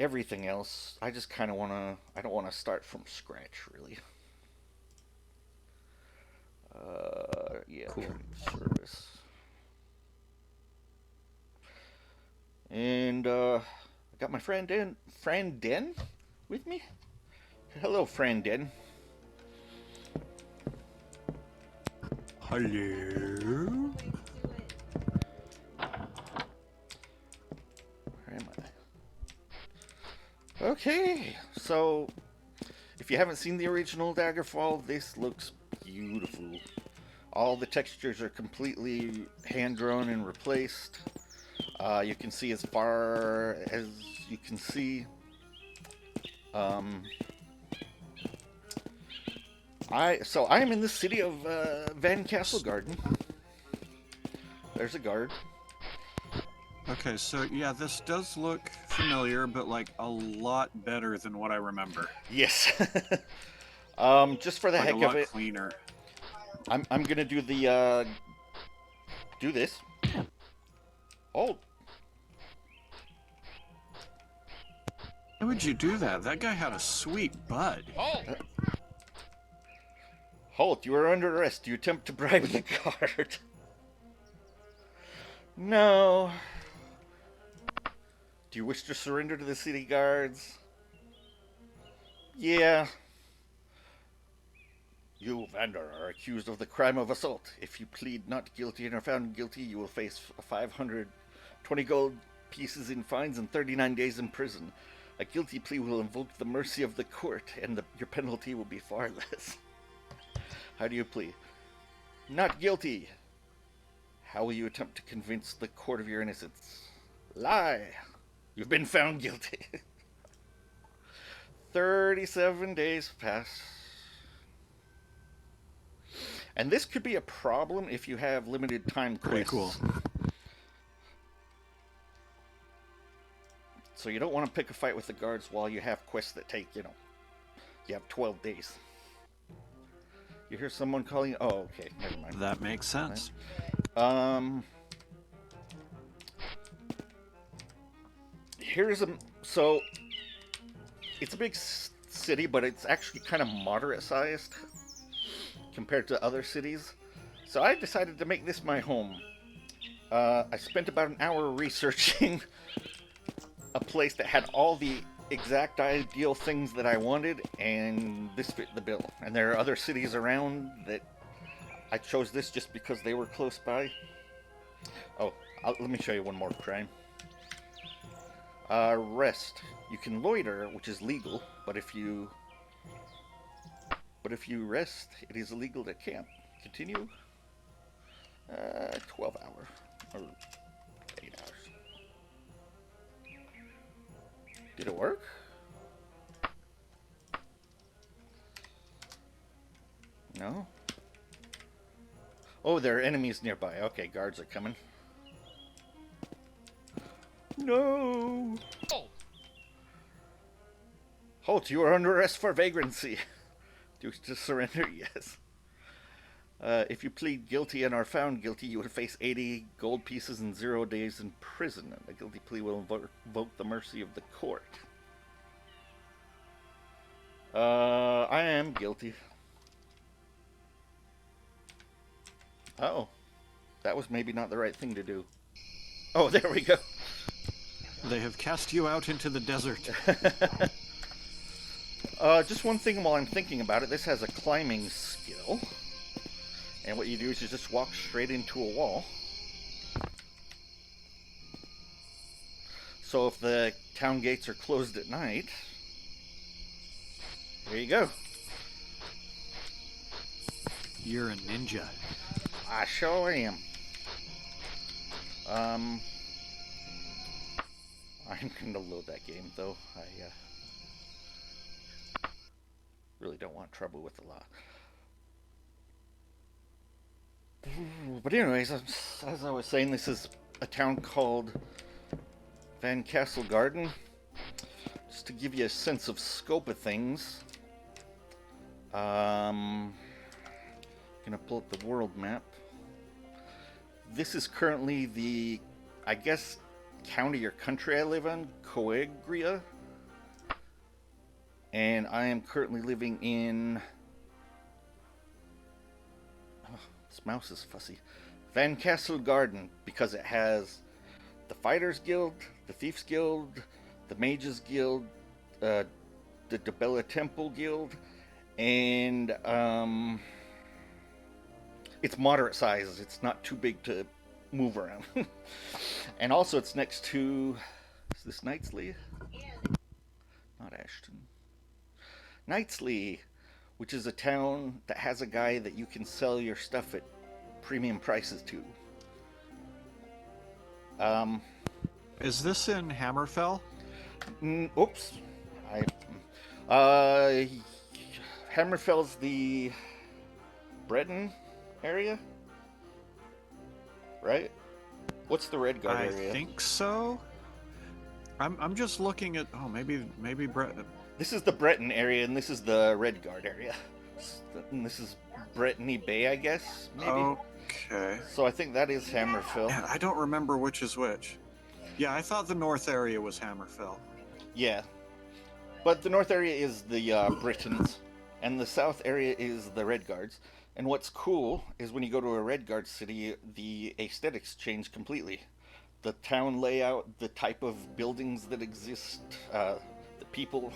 everything else, I just kind of want to, I don't want to start from scratch, really. Yeah, Cool. trading service. And, I got my friend Den with me. Hello, friend Den. Hello. Where am I? Okay, so if you haven't seen the original Daggerfall, this looks beautiful. All the textures are completely hand drawn and replaced. You can see as far as you can see. Um, I am in the city of Van Castle Garden. There's a guard. Okay, so yeah, this does look familiar, but like a lot better than what I remember. Yes. Just for the Like a heck of lot it, cleaner. I'm gonna do the do this. Oh, Why would you do that? That guy had a sweet bud. halt! You are under arrest. You attempt to bribe the guard. No. Do you wish to surrender to the city guards? Yeah. You, Vander, are accused of the crime of assault. If you plead not guilty and are found guilty, you will face 520 gold pieces in fines and 39 days in prison. A guilty plea will invoke the mercy of the court, and your penalty will be far less. How do you plead? Not guilty. How will you attempt to convince the court of your innocence? Lie. You've been found guilty. 37 days pass. And this could be a problem if you have limited time Pretty quests. cool. So you don't want to pick a fight with the guards while you have quests that take, you have 12 days. You hear someone calling? Oh, okay, never mind. That makes sense. Here's so it's a big city, but it's actually kind of moderate sized compared to other cities. So I decided to make this my home. I spent about an hour researching a place that had all the exact ideal things that I wanted, and this fit the bill. And there are other cities around that I chose this just because they were close by. Oh, let me show you one more crime. Rest. You can loiter, which is legal, but if you rest, it is illegal to camp. Continue. 12 hours or 8 hours. Did it work? No. Oh, there are enemies nearby. Okay, guards are coming. No. Halt! You are under arrest for vagrancy. Do you wish to surrender? Yes. If you plead guilty and are found guilty, you will face 80 gold pieces and 0 days in prison. A guilty plea will invoke the mercy of the court. I am guilty. Oh, that was maybe not the right thing to do. Oh, there we go. They have cast you out into the desert. Just one thing while I'm thinking about it. This has a climbing skill. And what you do is you just walk straight into a wall. So if the town gates are closed at night, there you go. You're a ninja. I sure am. I'm going to load that game, though. I really don't want trouble with the law. But anyways, as I was saying, this is a town called Van Castle Garden. Just to give you a sense of scope of things, gonna pull up the world map. This is currently the, I guess, county or country I live in, Coagria. And I am currently living in... Oh, this mouse is fussy. Van Castle Garden, because it has the Fighters Guild, the Thieves Guild, the Mages Guild, the Dibella Temple Guild, and it's moderate size. It's not too big to move around. And also it's next to, is this Knightsley? Not Ashton. Knightsley, which is a town that has a guy that you can sell your stuff at premium prices to. Is this in Hammerfell? Oops. Hammerfell's the Breton area, right? What's the Redguard area? I think so. I'm just looking at. Oh, maybe This is the Breton area, and this is the Redguard area. And this is Brittany Bay, I guess. Maybe. Okay. So I think that is Hammerfell. Man, I don't remember which is which. Yeah, I thought the north area was Hammerfell. Yeah, but the north area is the Britons, and the south area is the Redguards. And what's cool is when you go to a Redguard city, the aesthetics change completely. The town layout, the type of buildings that exist, the people.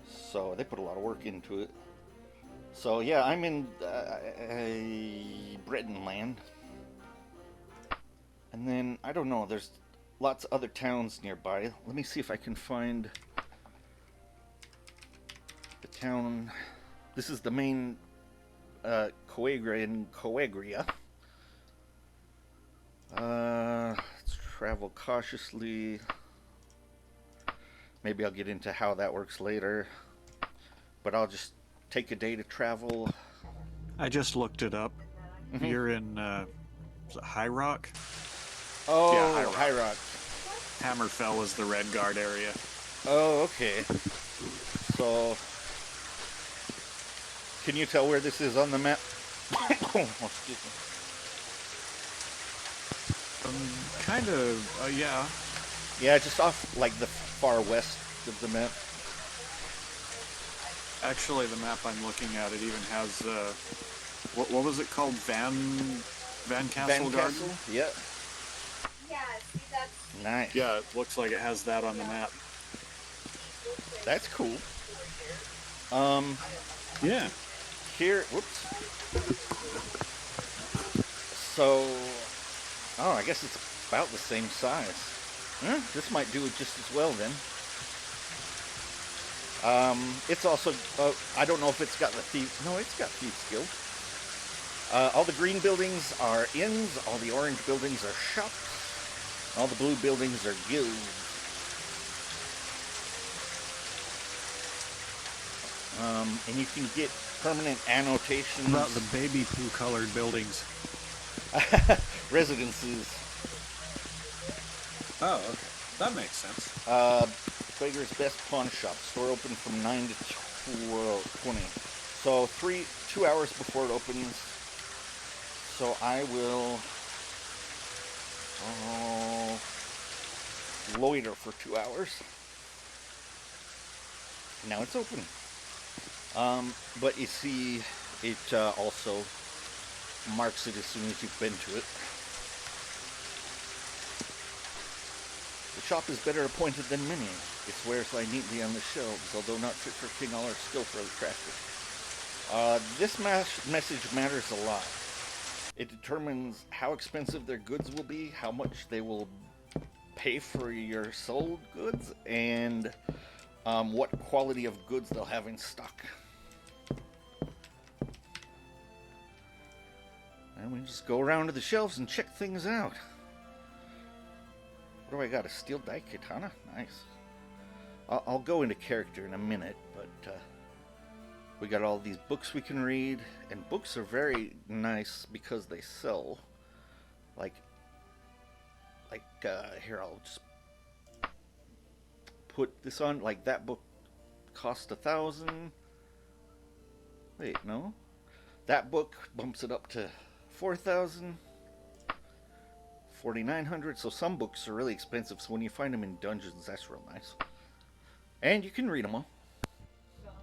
So they put a lot of work into it. So yeah, I'm in Breton land. And then, I don't know, there's lots of other towns nearby. Let me see if I can find the town. This is the main Coagria in Coagria. Let's travel cautiously. Maybe I'll get into how that works later. But I'll just take a day to travel. I just looked it up. Mm-hmm. You're in is it High Rock? Oh, yeah, High Rock. Hammerfell is the Redguard area. Oh, okay. So, can you tell where this is on the map? Oh, excuse me. Kind of, yeah. Yeah, just off, like, the far west of the map. Actually, the map I'm looking at, it even has, what was it called? Van Castle Van Garden? Castle? Yeah. Yeah, see, that's... Nice. Yeah, it looks like it has that on the map. That's cool. Yeah. Here, whoops. So, oh, I guess it's about the same size. This might do it just as well then. It's also, I don't know if it's got the Thieves, no, it's got Thieves Guild. All the green buildings are inns, all the orange buildings are shops, all the blue buildings are guilds. And you can get permanent annotations. About the baby poo colored buildings. Residences. Oh, okay. That makes sense. Quaker's Best Pawn Shop. Store open from 9 to 20. So 2 hours before it opens. So I will loiter for 2 hours. Now it's open. But you see, it also marks it as soon as you've been to it. The shop is better appointed than many. Its wares lie neatly on the shelves, although not fit for king or skillfully crafted. This message matters a lot. It determines how expensive their goods will be, how much they will pay for your sold goods, and what quality of goods they'll have in stock. And we just go around to the shelves and check things out. What do I got? A steel die katana? Nice. I'll go into character in a minute, but we got all these books we can read, and books are very nice because they sell. Like here, I'll just put this on. Like, that book cost 1,000. Wait, no. That book bumps it up to 4,000. 4,900. So some books are really expensive. So when you find them in dungeons, that's real nice. And you can read them all.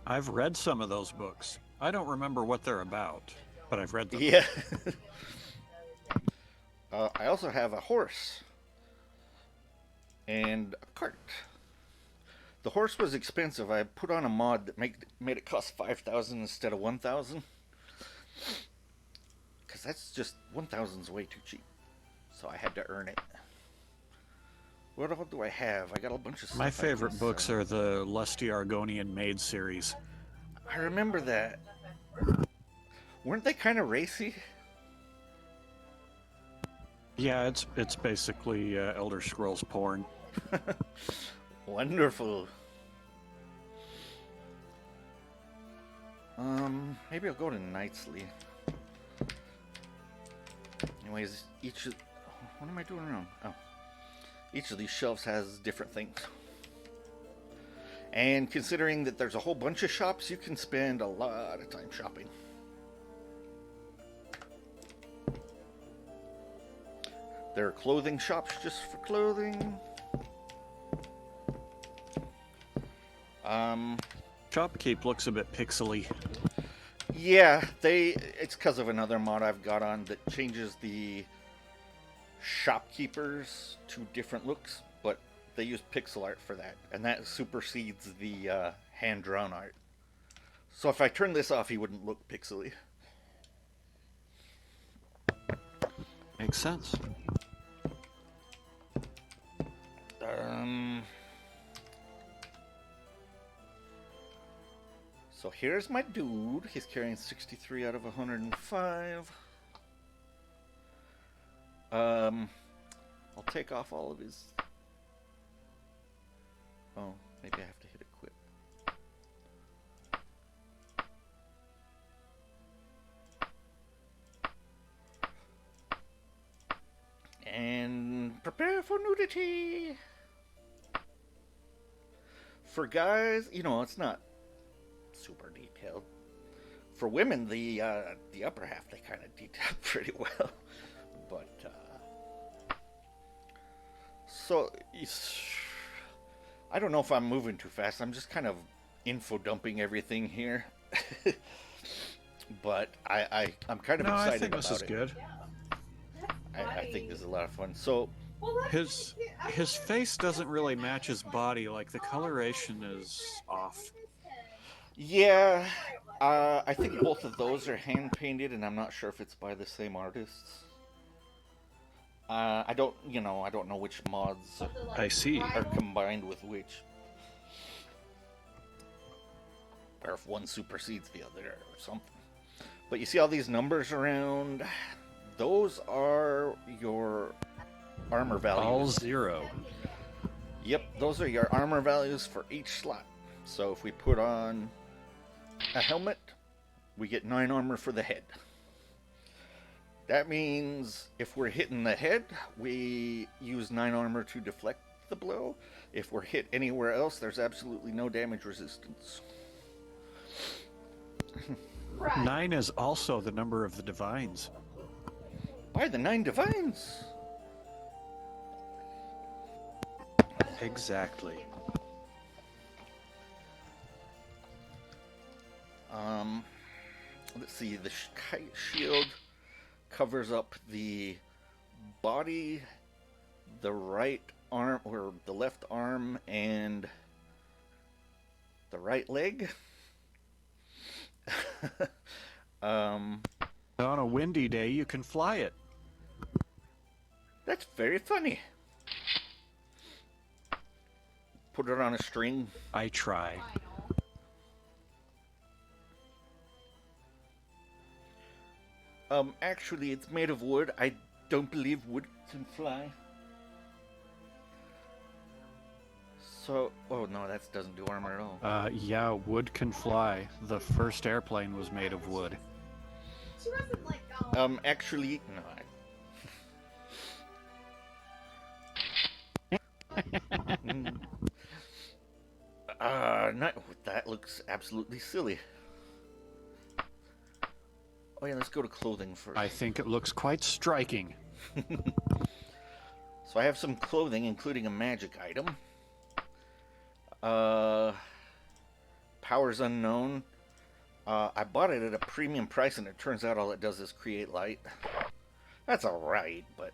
I've read some of those books. I don't remember what they're about, but I've read them. Yeah. I also have a horse and a cart. The horse was expensive. I put on a mod that made it cost 5,000 instead of 1,000. Because that's just 1,000's way too cheap. So I had to earn it. What all do I have? I got a bunch of stuff. My favorite books are the Lusty Argonian Maid series. I remember that. Weren't they kind of racy? Yeah, it's basically Elder Scrolls porn. Wonderful. Maybe I'll go to Knightsley. Anyways, what am I doing wrong? Oh. Each of these shelves has different things. And considering that there's a whole bunch of shops, you can spend a lot of time shopping. There are clothing shops just for clothing. Shopkeep looks a bit pixely. Yeah, it's because of another mod I've got on that changes the shopkeepers to different looks, but they use pixel art for that, and that supersedes the hand-drawn art. So if I turn this off, he wouldn't look pixely. Makes sense. So here's my dude. He's carrying 63 out of 105. I'll take off all of his... Oh, maybe I have to hit equip. And prepare for nudity! For guys, it's not super detailed. For women, the upper half, they kind of detail pretty well. But, so, I don't know if I'm moving too fast. I'm just kind of info dumping everything here. But I'm kind of excited about it. I think this is good. I think this is a lot of fun. So, his face doesn't really match his body. Like, the coloration is off. Yeah, I think both of those are hand painted, and I'm not sure if it's by the same artists. I don't know which mods I see. are combined with which, or if one supersedes the other or something. But you see all these numbers around? Those are your armor values. All 0. Yep, those are your armor values for each slot. So if we put on a helmet, we get 9 armor for the head. That means if we're hitting the head, we use 9 armor to deflect the blow. If we're hit anywhere else, there's absolutely no damage resistance. 9 is also the number of the divines. By the 9 divines! Exactly. Let's see, the Kite Shield covers up the body, the right arm, or the left arm, and the right leg. On a windy day, you can fly it. That's very funny. Put it on a string. I try. Actually, it's made of wood. I don't believe wood can fly. So, oh no, that doesn't do armor at all. Yeah, wood can fly. The first airplane was made of wood. She wasn't like, Actually, no. That looks absolutely silly. Oh yeah, let's go to clothing first. I think it looks quite striking. So I have some clothing, including a magic item. Powers unknown. I bought it at a premium price, and it turns out all it does is create light. That's alright, but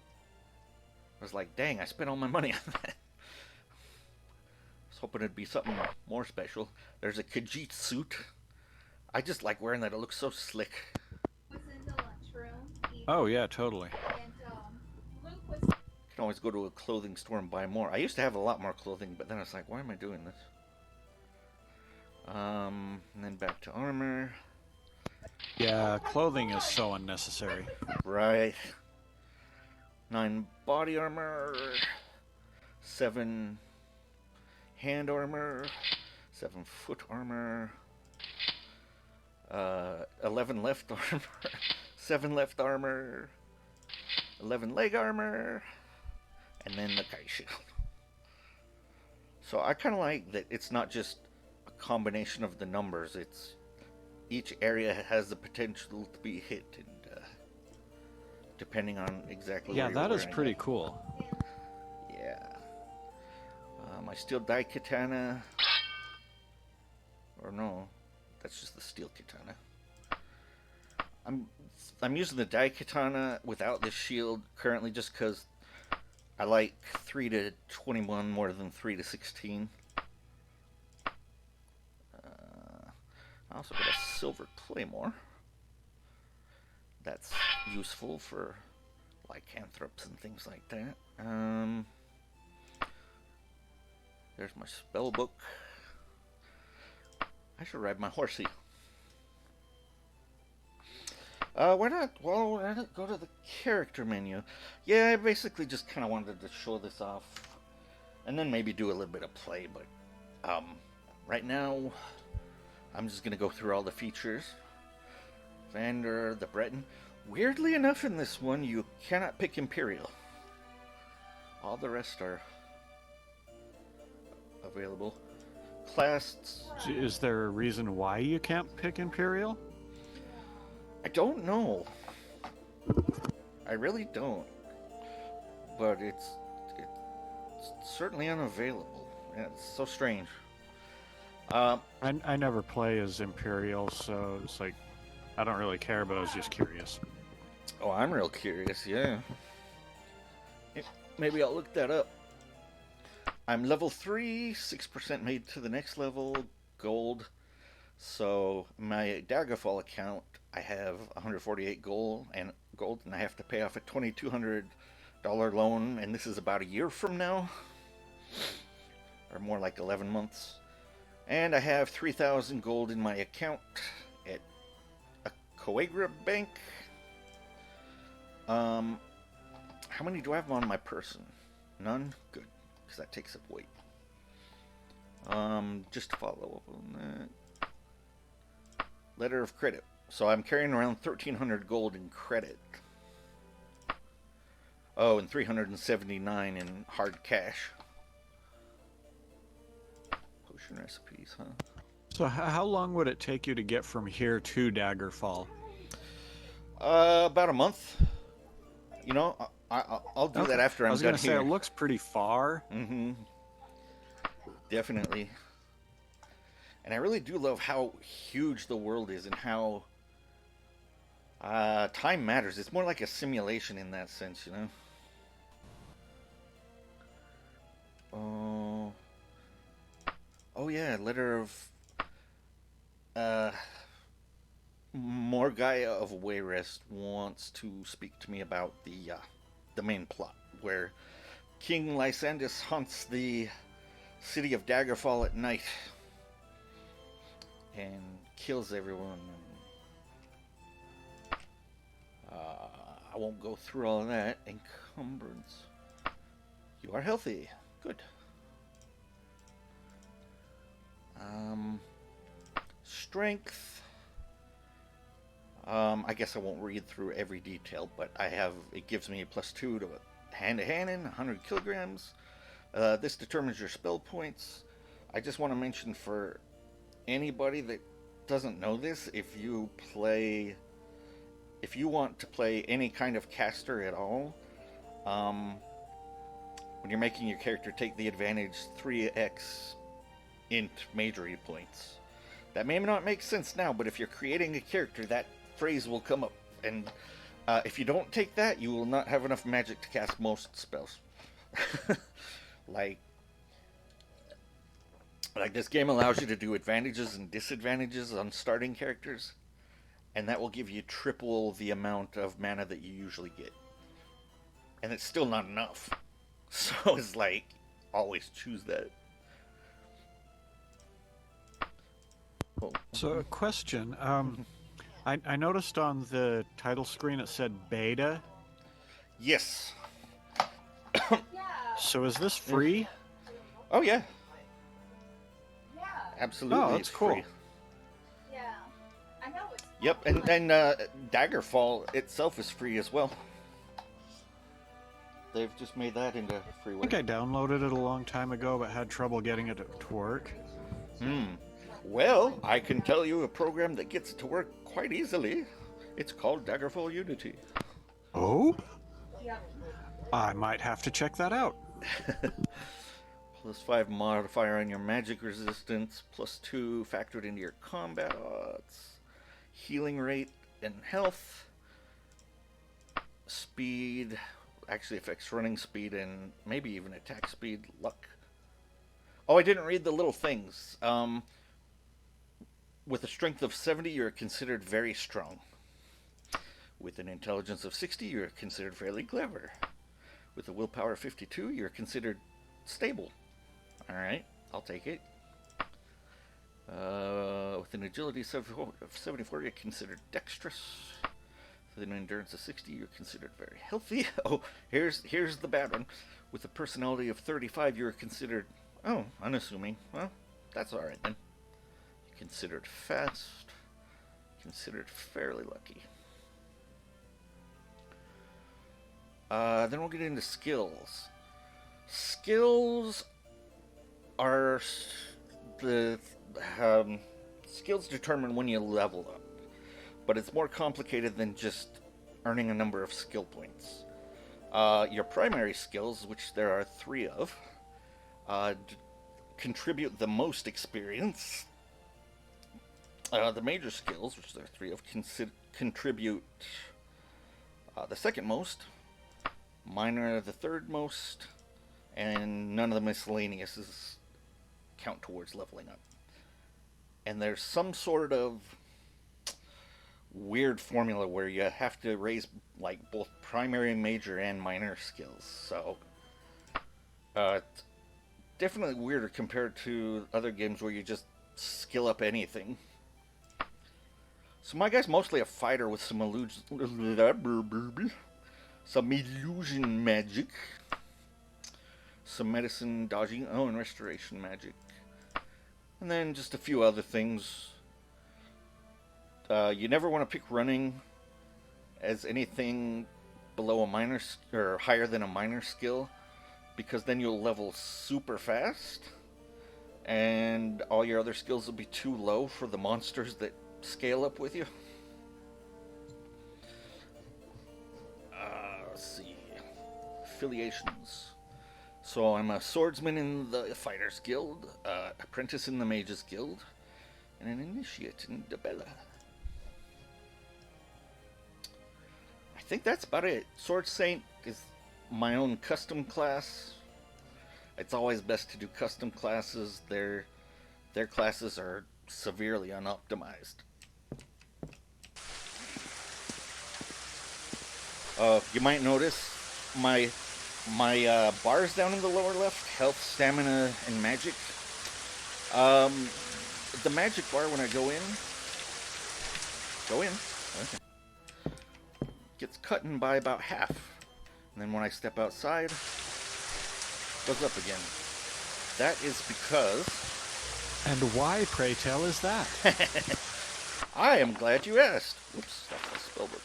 I was like, dang, I spent all my money on that. I was hoping it'd be something more special. There's a Khajiit suit. I just like wearing that. It looks so slick. Was in the lunchroom. Oh yeah, totally. And Luke was. You can always go to a clothing store and buy more. I used to have a lot more clothing, but then I was like, why am I doing this? And then back to armor. Yeah, clothing is so unnecessary. Right. 9 body armor. 7 hand armor. 7 foot armor. 11 left armor. 7 left armor. 11 leg armor. And then the Kite Shield. So I kind of like that it's not just a combination of the numbers. It's each area has the potential to be hit, and depending on exactly Yeah, where you're that is wearing pretty it. cool. Yeah. My steel dye katana. Or no, that's just the steel katana. I'm using the dye katana without this shield currently, just because I like 3 to 21 more than 3 to 16. I also got a silver claymore. That's useful for lycanthropes and things like that. There's my spell book. I should ride my horsey. Why not? Well, why not go to the character menu? Yeah, I basically just kind of wanted to show this off, and then maybe do a little bit of play. But right now, I'm just gonna go through all the features. Vander, the Breton. Weirdly enough, in this one, you cannot pick Imperial. All the rest are available. Class. Is there a reason why you can't pick Imperial? I don't know. I really don't. But it's certainly unavailable. Yeah, it's so strange. I never play as Imperial, so it's like, I don't really care, but I was just curious. Oh, I'm real curious, yeah. Maybe I'll look that up. I'm level 3, 6% made to the next level, gold. So my Daggerfall account, I have 148 gold, and I have to pay off a $2,200 loan, and this is about a year from now, or more like 11 months. And I have 3,000 gold in my account at a Coagra bank. How many do I have on my person? None? Good, because that takes up weight. Just to follow up on that. Letter of credit. So I'm carrying around 1,300 gold in credit. Oh, and 379 in hard cash. Potion recipes, huh? So how long would it take you to get from here to Daggerfall? About a month. You know, I'll do that after I'm done here. I was gonna say, it looks pretty far. Mm-hmm. Definitely. And I really do love how huge the world is and how time matters. It's more like a simulation in that sense, you know? Oh yeah, letter of Morgaya of Wayrest wants to speak to me about the main plot, where King Lysandus haunts the city of Daggerfall at night and kills everyone. I won't go through all of that. Encumbrance. You are healthy. Good. Strength. I guess I won't read through every detail, but it gives me a +2 to hand-to-hand and 100 kilograms. This determines your spell points. I just want to mention for anybody that doesn't know this, if you want to play any kind of caster at all, when you're making your character, take the advantage 3x int majory points. That may not make sense now, but if you're creating a character, that phrase will come up. And if you don't take that, you will not have enough magic to cast most spells. Like this game allows you to do advantages and disadvantages on starting characters, and that will give you triple the amount of mana that you usually get. And it's still not enough. So it's like, always choose that. Oh. So a question. I noticed on the title screen it said beta. Yes. Yeah. So is this free? Oh yeah, Yeah. absolutely. Oh, that's it's cool. free. Yeah. I know it's. Yep, and Daggerfall itself is free as well. They've just made that into I freeware. think I downloaded it a long time ago, but had trouble getting it to work. Well, I can tell you a program that gets it to work quite easily. It's called Daggerfall Unity. Oh? Yep. I might have to check that out. +5 modifier on your magic resistance, +2 factored into your combat odds, healing rate and health, speed, actually affects running speed and maybe even attack speed, luck. Oh, I didn't read the little things. With a strength of 70, you're considered very strong. With an intelligence of 60, you're considered fairly clever. With a willpower of 52, you're considered stable. Alright, I'll take it. With an agility of 74, you're considered dexterous. With an endurance of 60, you're considered very healthy. Oh, here's the bad one. With a personality of 35, you're considered, unassuming. Well, that's alright then. You're considered fast. Considered fairly lucky. Then we'll get into skills. Skills are the skills determine when you level up, but it's more complicated than just earning a number of skill points. Your primary skills, which there are 3 of, contribute the most experience. The major skills, which there are 3 of, contribute the second most. Minor the third most, and none of the miscellaneous count towards leveling up. And there's some sort of weird formula where you have to raise like both primary, major, and minor skills. So it's definitely weirder compared to other games where you just skill up anything. So my guy's mostly a fighter with some illusion magic, some medicine, dodging, and restoration magic, and then just a few other things. You never want to pick running as anything below a minor or higher than a minor skill, because then you'll level super fast, and all your other skills will be too low for the monsters that scale up with you. Let's see. Affiliations. So I'm a swordsman in the Fighters Guild, apprentice in the Mages Guild, and an initiate in Dibella. I think that's about it. Sword Saint is my own custom class. It's always best to do custom classes. Their classes are severely unoptimized. You might notice my bars down in the lower left: health, stamina, and magic. The magic bar, when I go in, okay, gets cut in by about half, and then when I step outside, goes up again. That is because. And why, pray tell, is that? I am glad you asked. Oops, that's how I spelled it.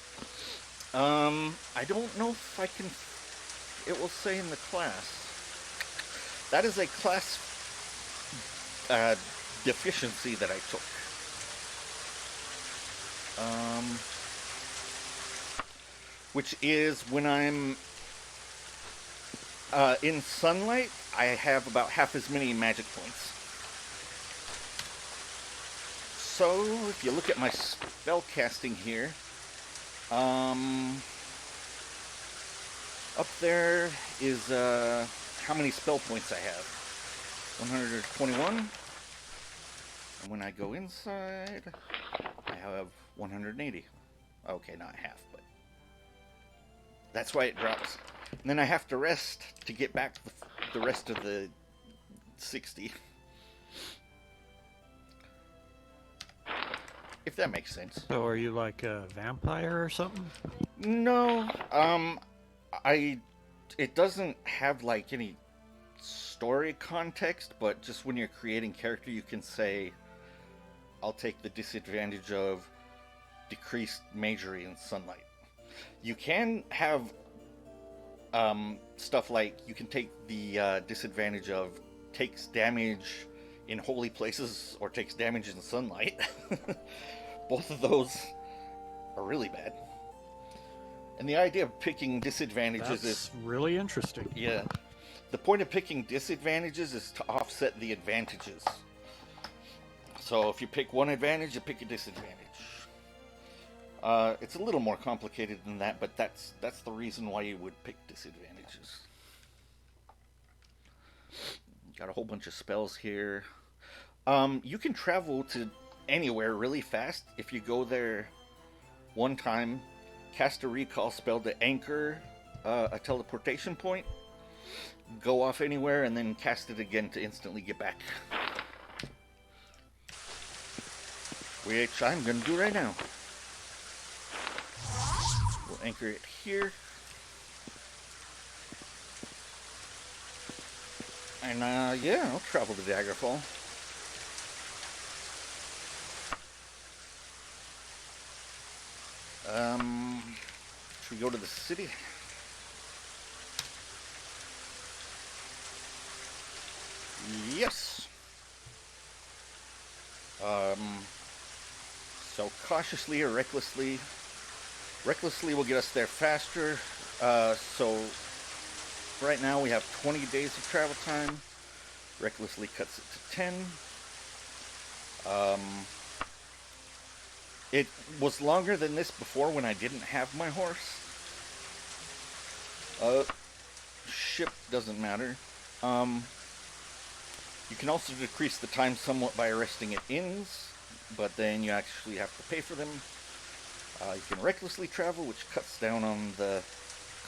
I don't know if I can. It will say in the class. That is a class deficiency that I took. Which is when I'm in sunlight, I have about half as many magic points. So, if you look at my spell casting here, up there is how many spell points I have. 121. And when I go inside, I have 180. Okay, not half, but that's why it drops. And then I have to rest to get back the rest of the 60. If that makes sense. So are you like a vampire or something? No, it doesn't have like any story context, but just when you're creating character, you can say, I'll take the disadvantage of decreased magery in sunlight. You can have stuff like you can take the disadvantage of takes damage in holy places or takes damage in sunlight. Both of those are really bad. And the idea of picking disadvantages is really interesting. Yeah. The point of picking disadvantages is to offset the advantages. So if you pick one advantage, you pick a disadvantage. It's a little more complicated than that, but that's the reason why you would pick disadvantages. Got a whole bunch of spells here. You can travel to anywhere really fast if you go there one time, cast a recall spell to anchor a teleportation point, go off anywhere, and then cast it again to instantly get back. Which I'm going to do right now. We'll anchor it here. And yeah, I'll travel to Daggerfall. Should we go to the city? Yes. So cautiously or recklessly. Recklessly will get us there faster. So right now we have 20 days of travel time. Recklessly cuts it to 10. It was longer than this before when I didn't have my horse. Ship doesn't matter. You can also decrease the time somewhat by arresting at inns, but then you actually have to pay for them. You can recklessly travel, which cuts down on the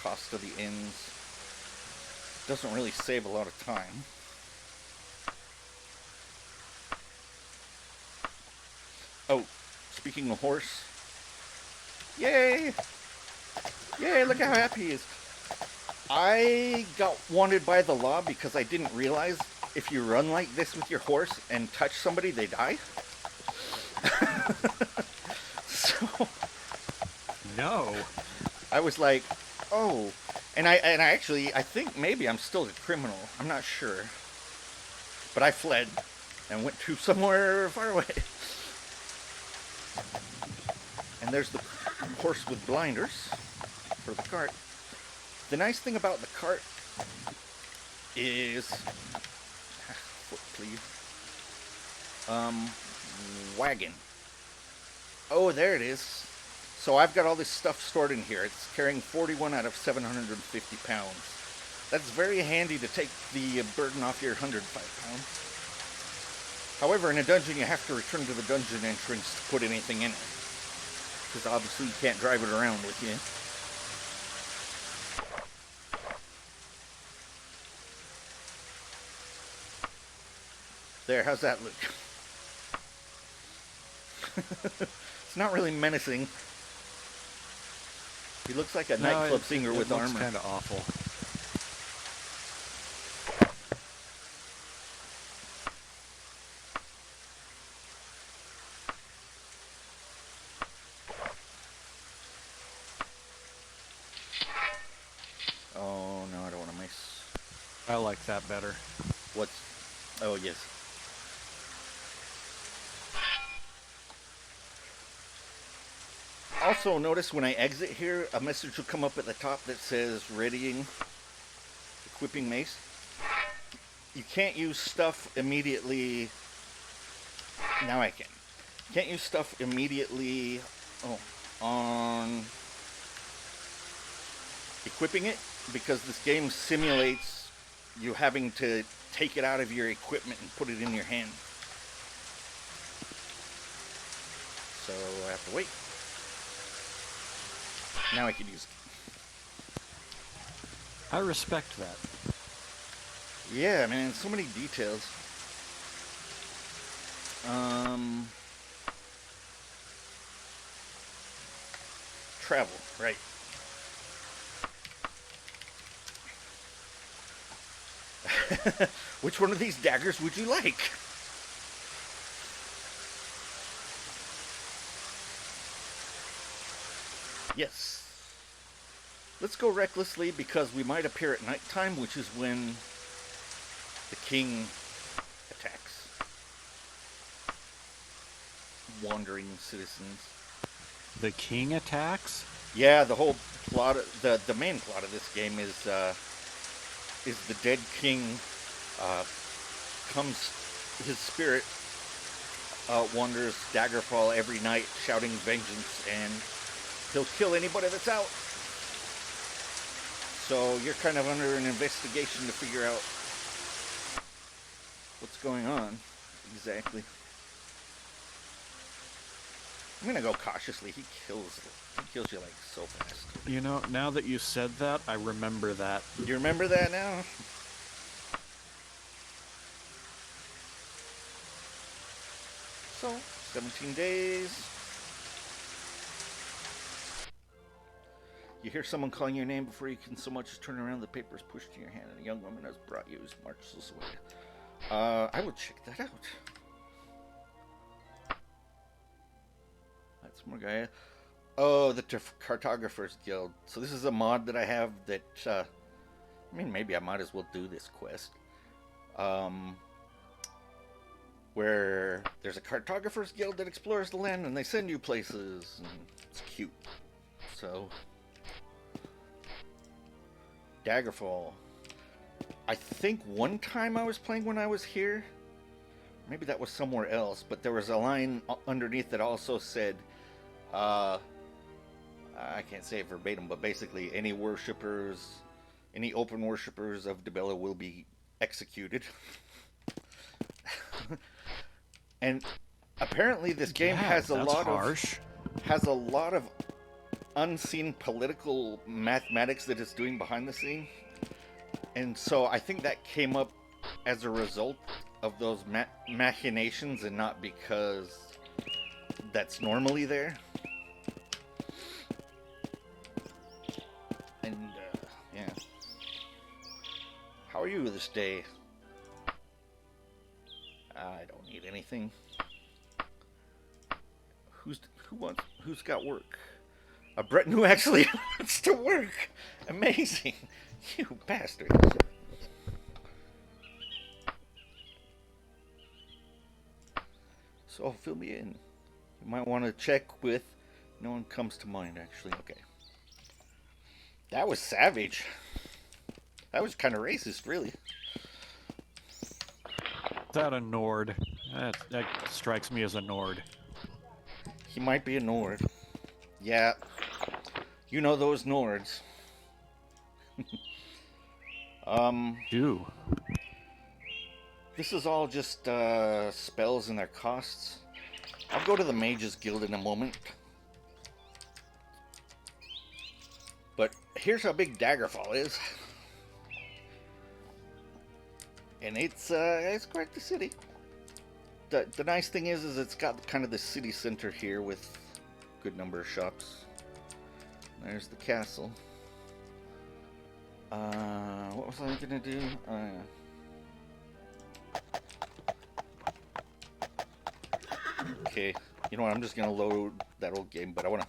cost of the inns. Doesn't really save a lot of time. Oh, speaking of horse. Yay! Yay, look how happy he is. I got wanted by the law because I didn't realize if you run like this with your horse and touch somebody, they die. So No. I was like, oh, and I think maybe I'm still a criminal. I'm not sure, but I fled and went to somewhere far away. And there's the horse with blinders for the cart. The nice thing about the cart is, foot please, wagon. Oh, there it is. So I've got all this stuff stored in here. It's carrying 41 out of 750 pounds. That's very handy to take the burden off your 105 pounds. However, in a dungeon, you have to return to the dungeon entrance to put anything in it. Because obviously you can't drive it around with you. There, how's that look? It's not really menacing. He looks like a nightclub singer with armor. It looks kind of awful. Oh no, I don't want to miss. I like that better. What's? Oh yes. Also, notice when I exit here, a message will come up at the top that says readying, equipping mace. You can't use stuff immediately. Now I can. Can't use stuff immediately on equipping it because this game simulates you having to take it out of your equipment and put it in your hand. So I have to wait. Now I can use it. I respect that. Yeah, man, so many details. Travel, right. Which one of these daggers would you like? Yes. Let's go recklessly because we might appear at nighttime, which is when the king attacks wandering citizens. The king attacks? Yeah, the whole plot, the main plot of this game is the dead king comes, his spirit wanders Daggerfall every night, shouting vengeance, and he'll kill anybody that's out. So you're kind of under an investigation to figure out what's going on exactly. I'm gonna go cautiously. He kills you like so fast. You know, now that you said that, I remember that. You remember that now? So, 17 days. You hear someone calling your name before you can so much as turn around. The paper is pushed to your hand, and a young woman has brought you as marches this way. I will check that out. That's more guy. Oh, the Cartographers Guild. So this is a mod that I have that, I mean, maybe I might as well do this quest. Where there's a Cartographers Guild that explores the land and they send you places. And it's cute. So, Daggerfall. I think one time I was playing when I was here. Maybe that was somewhere else, but there was a line underneath that also said, I can't say it verbatim, but basically any open worshippers of Dibella will be executed. And apparently this game has a lot of unseen political mathematics that it's doing behind the scene. And so I think that came up as a result of those machinations and not because that's normally there. And, yeah. How are you this day? I don't need anything. Who's got work? A Breton who actually wants to work. Amazing. You bastards. So fill me in. You might want to check with... No one comes to mind, actually. Okay. That was savage. That was kind of racist, really. Is that a Nord? That strikes me as a Nord. He might be a Nord. Yeah. You know those Nords. Do. This is all just spells and their costs. I'll go to the Mages Guild in a moment. But here's how big Daggerfall is. And it's quite the city. The nice thing is it's got kind of the city center here with a good number of shops. There's the castle. What was I gonna do? Okay, you know what? I'm just gonna load that old game, but I wanna.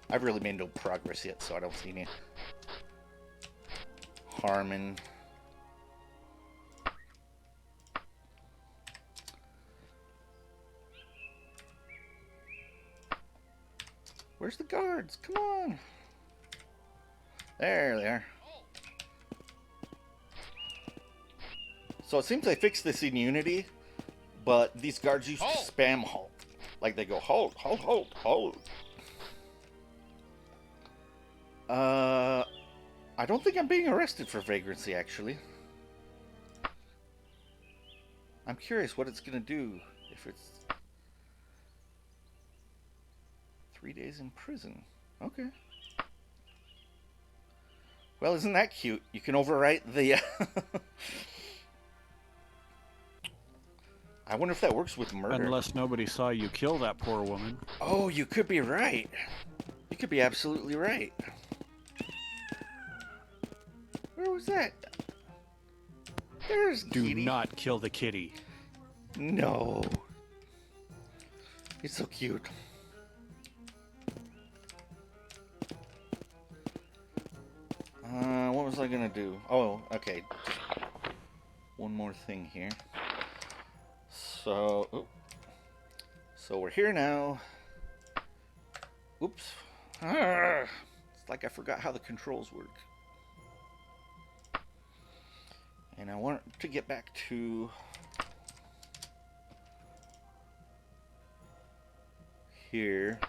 I've really made no progress yet, so I don't see any harm in. Where's the guards? Come on. There they are. So it seems they fixed this in Unity, but these guards used to spam halt. Like they go, hold, hold, hold, hold. I don't think I'm being arrested for vagrancy, actually. I'm curious what it's gonna do if it's 3 days in prison. Okay. Well, isn't that cute? You can overwrite the... I wonder if that works with murder. Unless nobody saw you kill that poor woman. Oh, you could be right. You could be absolutely right. Where was that? There's Do Kitty. not kill the kitty. No. It's so cute. What was I gonna do? Oh, okay. One more thing here. So we're here now. Oops. It's like I forgot how the controls work. And I want to get back to here,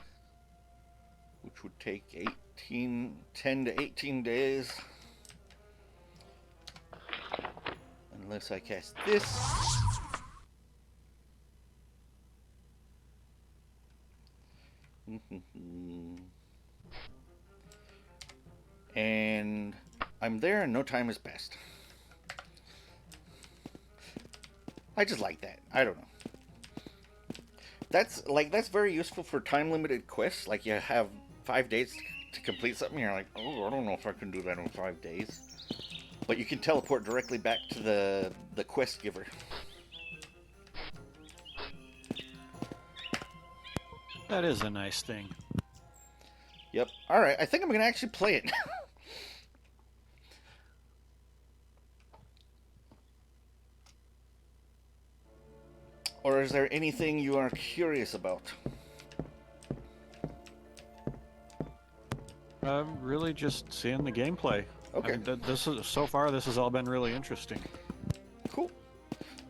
which would take 10 to 18 days. Unless I cast this. And I'm there and no time has passed. I just like that. I don't know. That's very useful for time limited quests. Like you have 5 days to complete something. You're like, oh, I don't know if I can do that in 5 days. But you can teleport directly back to the quest giver. That is a nice thing. Yep. All right. I think I'm gonna actually play it. Or is there anything you are curious about? Really just seeing the gameplay. Okay. I mean, so far this has all been really interesting. Cool.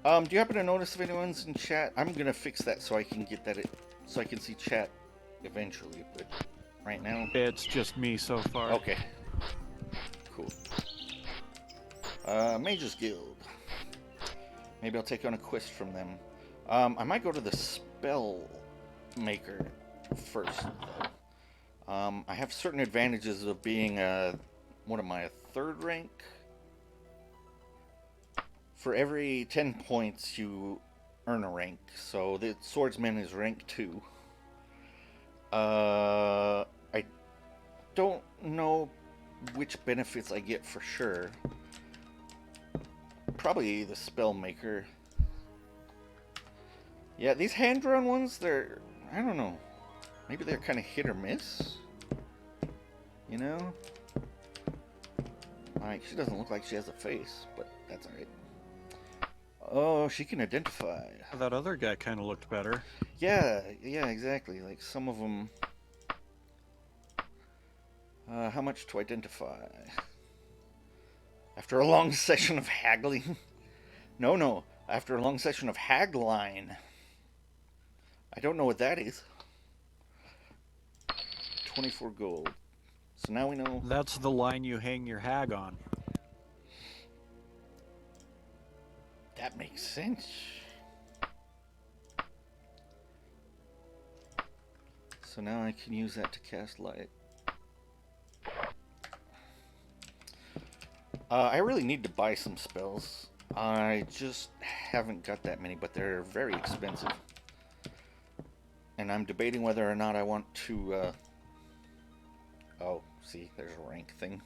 Do you happen to notice if anyone's in chat? I'm gonna fix that so I can get that so I can see chat eventually, but right now It's just me so far. okay. Cool. Mage's Guild. Maybe I'll take on a quest from them. I might go to the spell maker first, though. I have certain advantages of being what am I, a 3rd rank? For every 10 points you earn a rank. So the swordsman is rank 2. I don't know which benefits I get for sure. Probably the spell maker. Yeah, these hand-drawn ones, they're, I don't know. Maybe they're kind of hit or miss. You know? Like, she doesn't look like she has a face, but that's alright. Oh, she can identify. That other guy kind of looked better. Yeah, exactly. Like, some of them... how much to identify? After a long session of haggling? No. After a long session of hagline. I don't know what that is. 24 gold. So now we know. That's the line you hang your hag on. That makes sense. So now I can use that to cast light. I really need to buy some spells. I just haven't got that many, but they're very expensive. And I'm debating whether or not I want to, oh, see, there's a rank thing.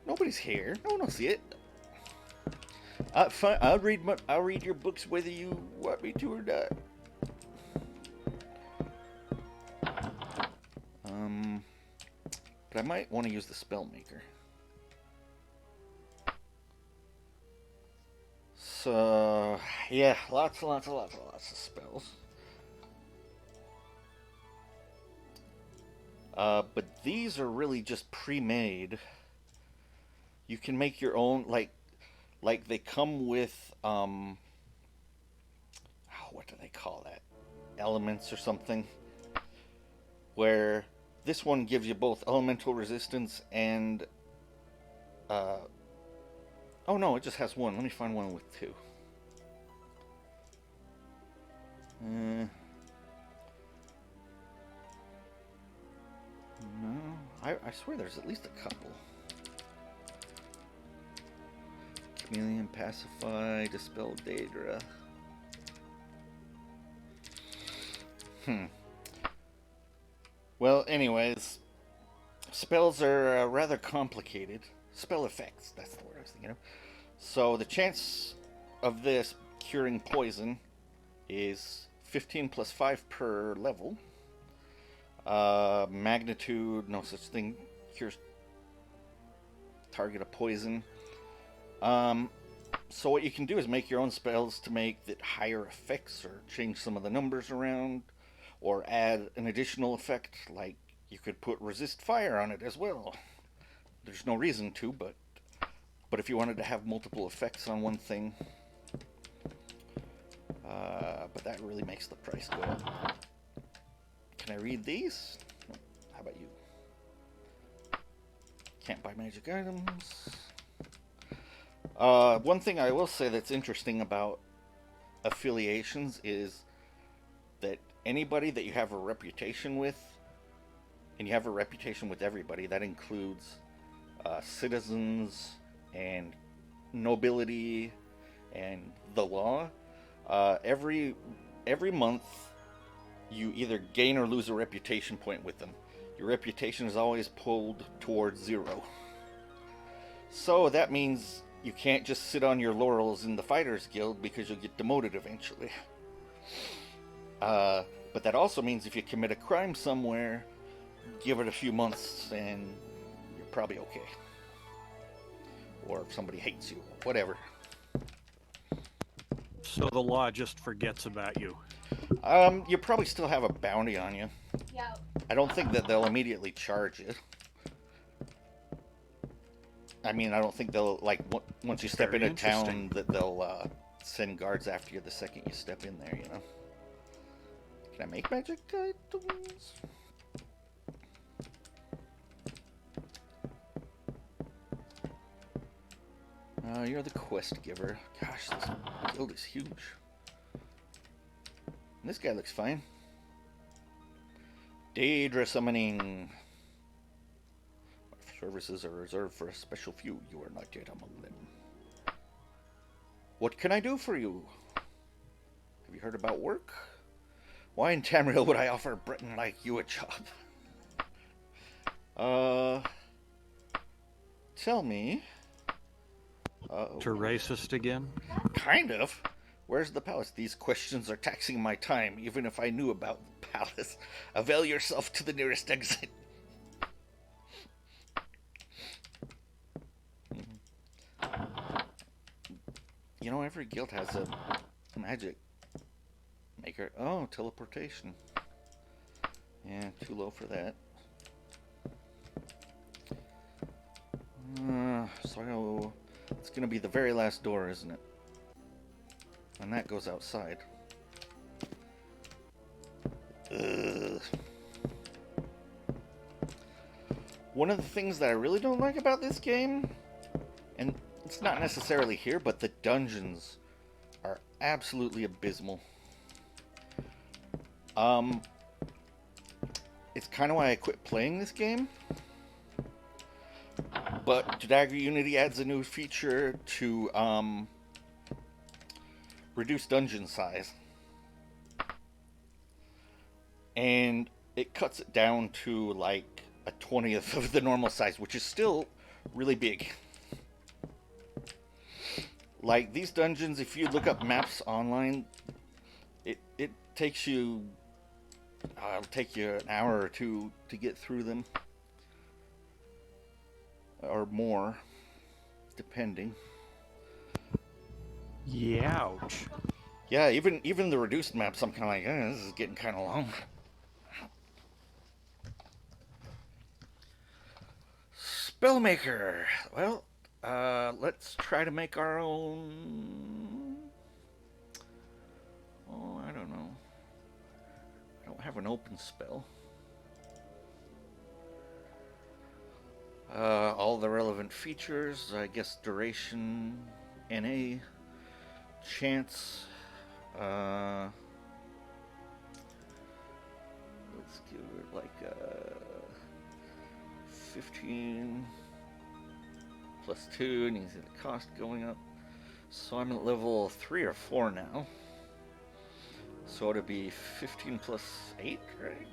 Nobody's here. No one will see it. Fine. I'll read your books whether you want me to or not. But I might want to use the spell maker. So yeah, lots of spells. But these are really just pre-made. You can make your own, like they come with, what do they call that? Elements or something. Where this one gives you both elemental resistance and, oh no, it just has one. Let me find one with two. No, I swear there's at least a couple. Chameleon, Pacify, Dispel Daedra. Well, anyways, spells are rather complicated. Spell effects, that's the word I was thinking of. So the chance of this curing poison is 15 plus 5 per level. Magnitude, no such thing, cures target of poison. So what you can do is make your own spells to make that higher effects, or change some of the numbers around, or add an additional effect, like you could put resist fire on it as well. There's no reason to, but if you wanted to have multiple effects on one thing, but that really makes the price go up. Can I read these? How about you? Can't buy magic items. One thing I will say that's interesting about affiliations is that anybody that you have a reputation with, and you have a reputation with everybody, that includes citizens and nobility and the law, every month you either gain or lose a reputation point with them. Your reputation is always pulled towards 0. So that means you can't just sit on your laurels in the Fighters Guild, because you'll get demoted eventually. But that also means if you commit a crime somewhere, give it a few months and you're probably okay. Or if somebody hates you, whatever. So the law just forgets about you. You probably still have a bounty on you. Yeah. I don't think that they'll immediately charge you. I mean, I don't think they'll, like, once you step Very into town, interesting. that they'll send guards after you the second you step in there, you know? Can I make magic items? You're the quest giver. Gosh, this guild is huge. And this guy looks fine. Daedra summoning. My services are reserved for a special few. You are not yet among them. What can I do for you? Have you heard about work? Why in Tamriel would I offer a Breton like you a job? Tell me. To racist again? Kind of. Where's the palace? These questions are taxing my time, even if I knew about the palace. Avail yourself to the nearest exit. You know, every guild has a magic maker. Oh, teleportation. Yeah, too low for that. So it's gonna be the very last door, isn't it? And that goes outside. Ugh. One of the things that I really don't like about this game, and it's not necessarily here, but the dungeons are absolutely abysmal. It's kind of why I quit playing this game. But Daggerfall Unity adds a new feature to reduce dungeon size. And it cuts it down to like a 20th of the normal size, which is still really big. Like these dungeons, if you look up maps online, it takes you, it'll take you an hour or two to get through them. Or more, depending. Youch. Yeah, even the reduced maps, I'm kind of like, this is getting kind of long. Spellmaker. Well, let's try to make our own. Oh, I don't know. I don't have an open spell. All the relevant features, I guess duration, NA, chance. Let's give it like 15 plus 2, and you see the cost going up. So I'm at level 3 or 4 now. So it'd be 15 plus 8, right?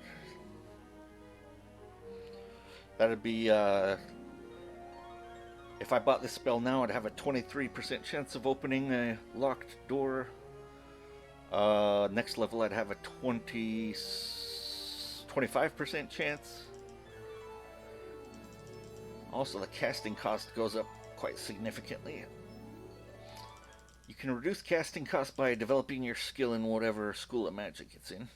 That'd be, if I bought this spell now, I'd have a 23% chance of opening a locked door. Next level, I'd have a 25% chance. Also, the casting cost goes up quite significantly. You can reduce casting cost by developing your skill in whatever school of magic it's in.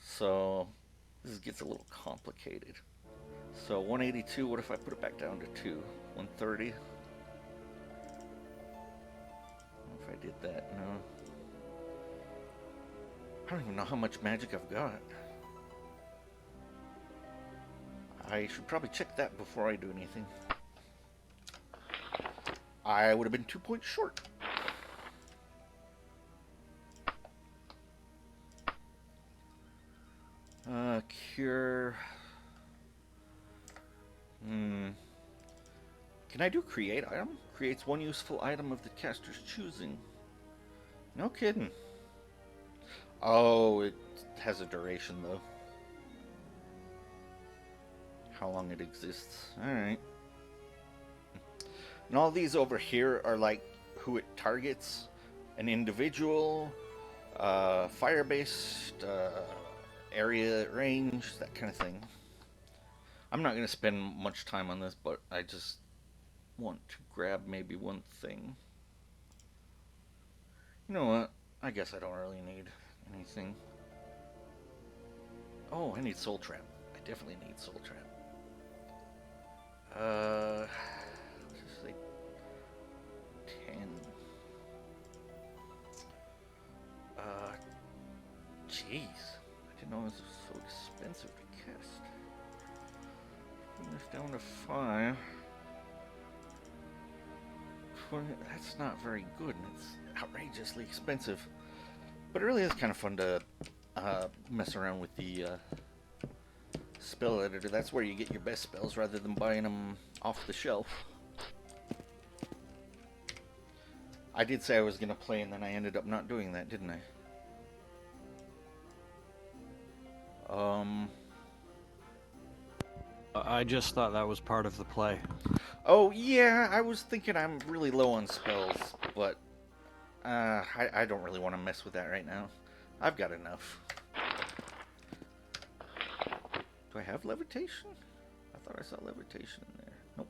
So, this gets a little complicated. So 182, what if I put it back down to 2? 130? If I did that, no. I don't even know how much magic I've got. I should probably check that before I do anything. I would have been 2 points short. Cure. Can I do create item? Creates one useful item of the caster's choosing. No kidding. Oh, it has a duration though. How long it exists. Alright. And all these over here are like who it targets. An individual, fire-based, area range, that kind of thing. I'm not going to spend much time on this, but I just want to grab maybe one thing. You know what? I guess I don't really need anything. Oh, I need Soul Trap. I definitely need Soul Trap. Let's just say 10. Jeez. I didn't know it was so expensive to cast. Bring this down to 5. 20, that's not very good, and it's outrageously expensive. But it really is kind of fun to mess around with the spell editor. That's where you get your best spells rather than buying them off the shelf. I did say I was going to play, and then I ended up not doing that, didn't I? I just thought that was part of the play. Oh, yeah, I was thinking I'm really low on spells, but I don't really want to mess with that right now. I've got enough. Do I have levitation? I thought I saw levitation in there. Nope.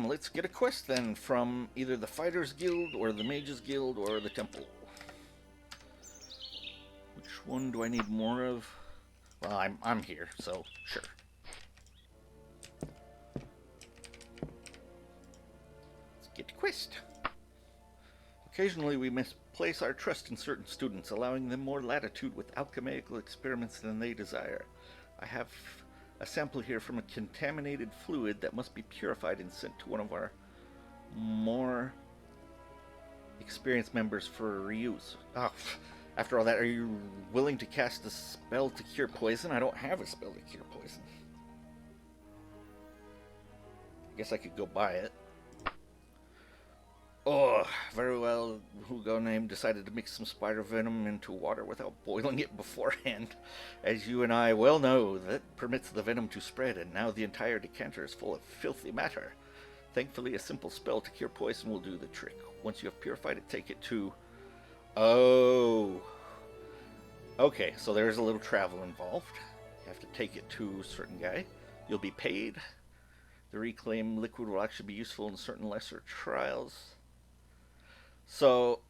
Let's get a quest then from either the Fighters Guild or the Mages Guild or the Temple. Which one do I need more of? Well, I'm here, so sure. Let's get to quest. Occasionally we misplace our trust in certain students, allowing them more latitude with alchemical experiments than they desire. I have a sample here from a contaminated fluid that must be purified and sent to one of our more experienced members for reuse. Oh, after all that, are you willing to cast a spell to cure poison? I don't have a spell to cure poison. I guess I could go buy it. Oh, very well. Hugo Name decided to mix some spider venom into water without boiling it beforehand. As you and I well know, that permits the venom to spread, and now the entire decanter is full of filthy matter. Thankfully, a simple spell to cure poison will do the trick. Once you have purified it, take it to... Oh. Okay, so there's a little travel involved. You have to take it to a certain guy. You'll be paid. The reclaimed liquid will actually be useful in certain lesser trials. So,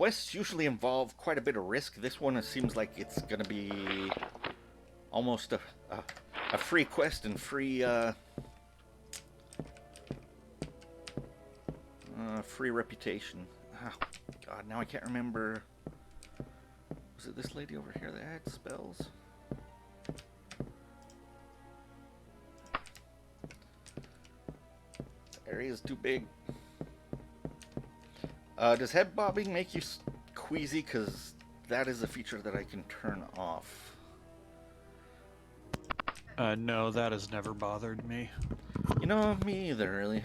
quests usually involve quite a bit of risk. This one seems like it's gonna be almost a free quest and free free reputation. Oh, God, now I can't remember. Was it this lady over here that had spells? The area's too big. Does head bobbing make you queasy? Because that is a feature that I can turn off. No, that has never bothered me. You know, me either, really.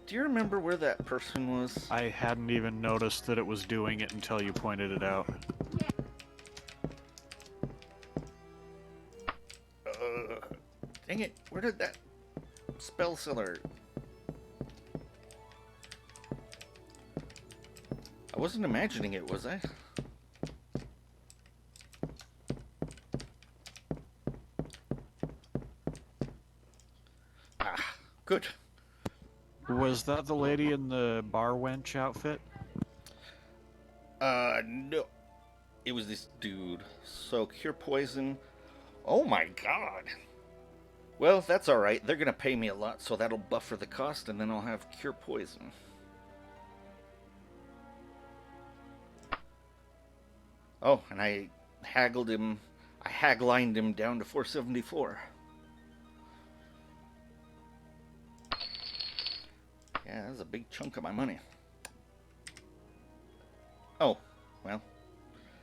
Do you remember where that person was? I hadn't even noticed that it was doing it until you pointed it out. Dang it, where did that spell seller... I wasn't imagining it, was I? Ah, good. Was that the lady in the bar wench outfit? No. It was this dude. So, cure poison. Oh my god. Well, that's alright. They're gonna pay me a lot, so that'll buffer the cost, and then I'll have cure poison. Oh, and I haglined him down to 474. Yeah, that's a big chunk of my money. Oh, well,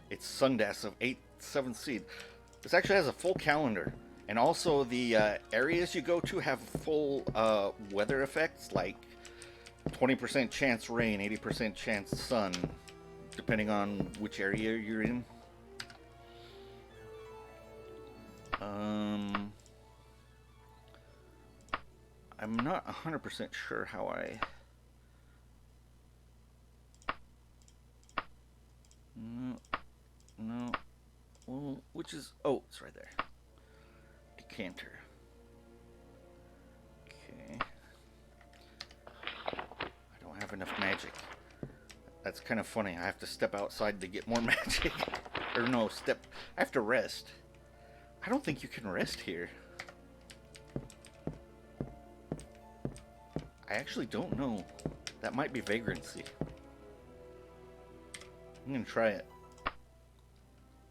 it's Sundass of 7th Seed. This actually has a full calendar, and also the areas you go to have full weather effects, like 20% chance rain, 80% chance sun, depending on which area you're in. I'm not 100% sure how I... No. Well, which is... Oh, it's right there. Decanter. Okay. I don't have enough magic. That's kind of funny. I have to step outside to get more magic. Or no, I have to rest. I don't think you can rest here. I actually don't know. That might be vagrancy. I'm gonna try it.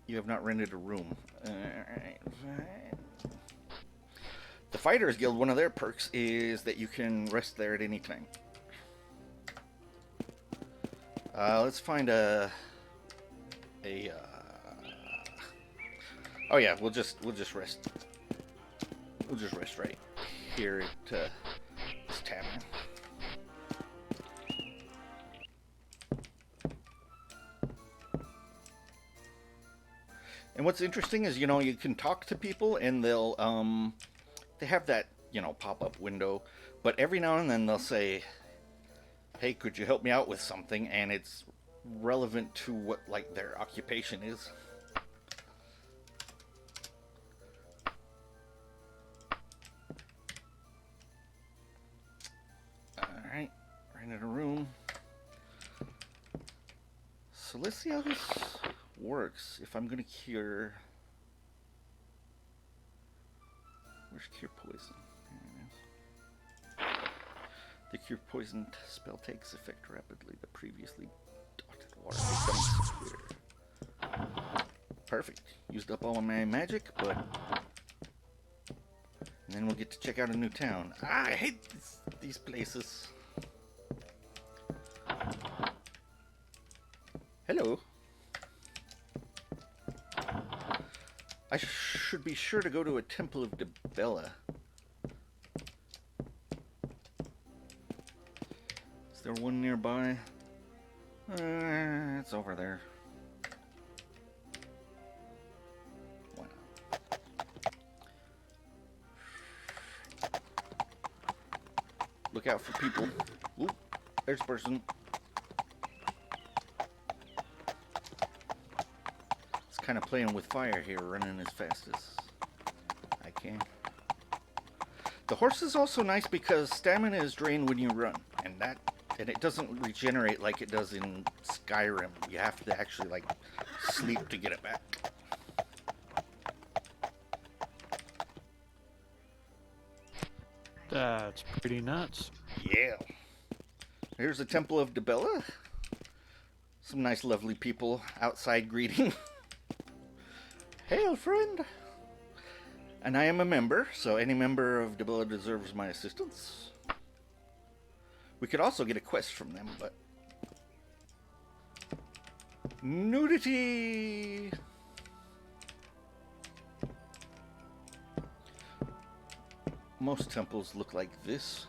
You have not rented a room. Alright, fine. The Fighters Guild, one of their perks is that you can rest there at any time. Let's find oh yeah, we'll just rest. We'll just rest right here at this tavern. And what's interesting is, you know, you can talk to people and they'll they have that, you know, pop-up window, but every now and then they'll say, hey, could you help me out with something? And it's relevant to what, like, their occupation is. Alright, rented a room. So let's see how this works. If I'm gonna cure... Where's cure poison? The cure poison spell takes effect rapidly. The previously dotted water becomes clear. Perfect. Used up all of my magic, but... And then we'll get to check out a new town. Ah, I hate these places. Hello. I should be sure to go to a temple of Dibella. Is there one nearby? It's over there. Why not? Look out for people. Oop, there's a person. It's kind of playing with fire here, running as fast as I can. The horse is also nice because stamina is drained when you run, and that And it doesn't regenerate like it does in Skyrim. You have to actually, like, sleep to get it back. That's pretty nuts. Yeah. Here's the Temple of Dibella. Some nice, lovely people outside greeting. Hail, friend! And I am a member, so any member of Dibella deserves my assistance. We could also get a quest from them, but... Nudity! Most temples look like this.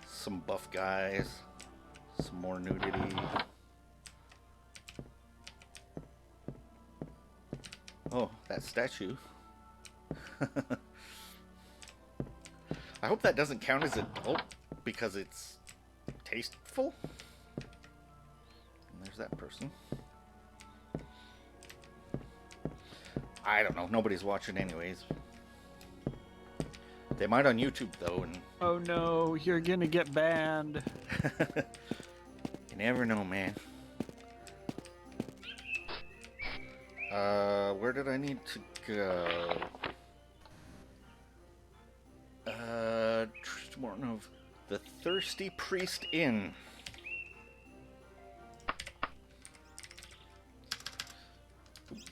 Some buff guys. Some more nudity. Oh, that statue. I hope that doesn't count as adult because it's tasteful. And there's that person. I don't know. Nobody's watching anyways. They might on YouTube though, and Oh no, you're gonna get banned. you never know, man. Where did I need to go? Tristan of the Thirsty Priest Inn. Do you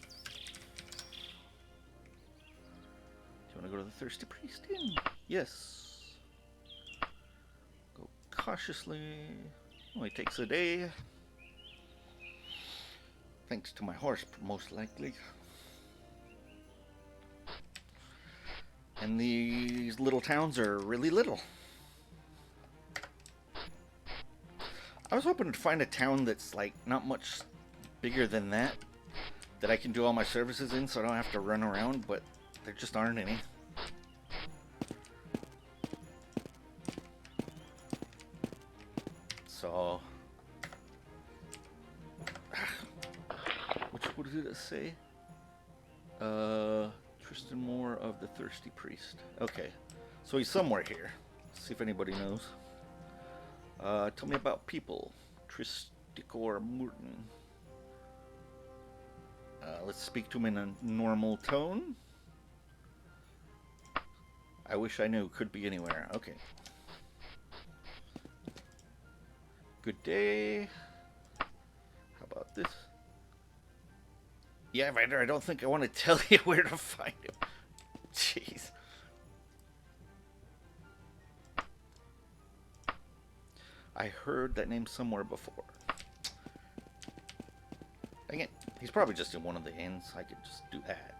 want to go to the Thirsty Priest Inn? Yes. Go cautiously. Only takes a day. Thanks to my horse, most likely. And these little towns are really little. I was hoping to find a town that's like not much bigger than that I can do all my services in so I don't have to run around, but there just aren't any. So what did it say? Tristan Moore of the Thirsty Priest. Okay, so he's somewhere here. Let's see if anybody knows. Tell me about people. Tristicor Morton. Let's speak to him in a normal tone. I wish I knew. Could be anywhere. Okay. Good day. How about this? Yeah, Ryder, I don't think I want to tell you where to find him. Jeez. I heard that name somewhere before. Again, he's probably just in one of the inns. I could just do that.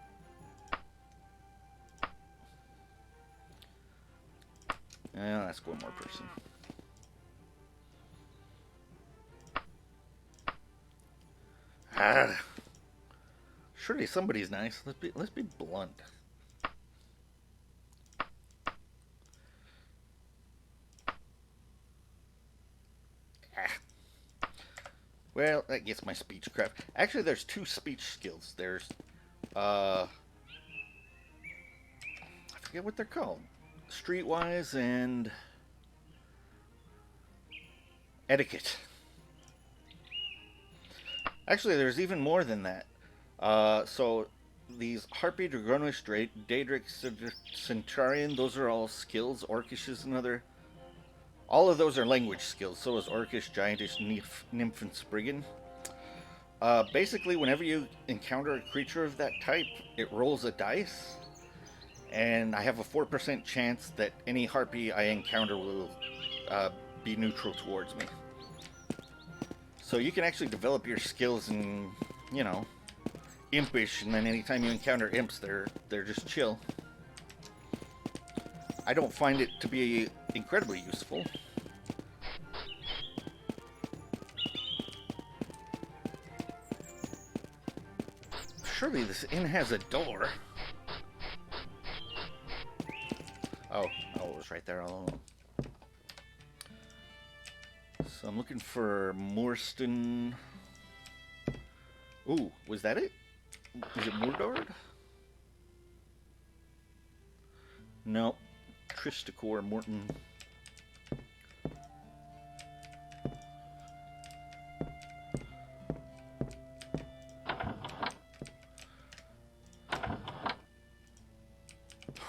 Yeah, ask one more person. Ah. Surely somebody's nice. Let's be blunt. Well, that gets my speech crap. Actually, there's two speech skills. There's, I forget what they're called. Streetwise and etiquette. Actually, there's even more than that. So these Harpy, Dragonish, Daedric, Centurion, those are all skills. Orcish is another. All of those are language skills. So is Orcish, Giantish, Nymph, and Spriggan. Basically, whenever you encounter a creature of that type, it rolls a dice. And I have a 4% chance that any Harpy I encounter will be neutral towards me. So you can actually develop your skills in, you know, impish, and then anytime you encounter imps, they're just chill. I don't find it to be incredibly useful. Surely this inn has a door. Oh, it was right there all along. So I'm looking for Morston. Ooh, was that it? Is it Mordord? Nope. Tristicor Morton.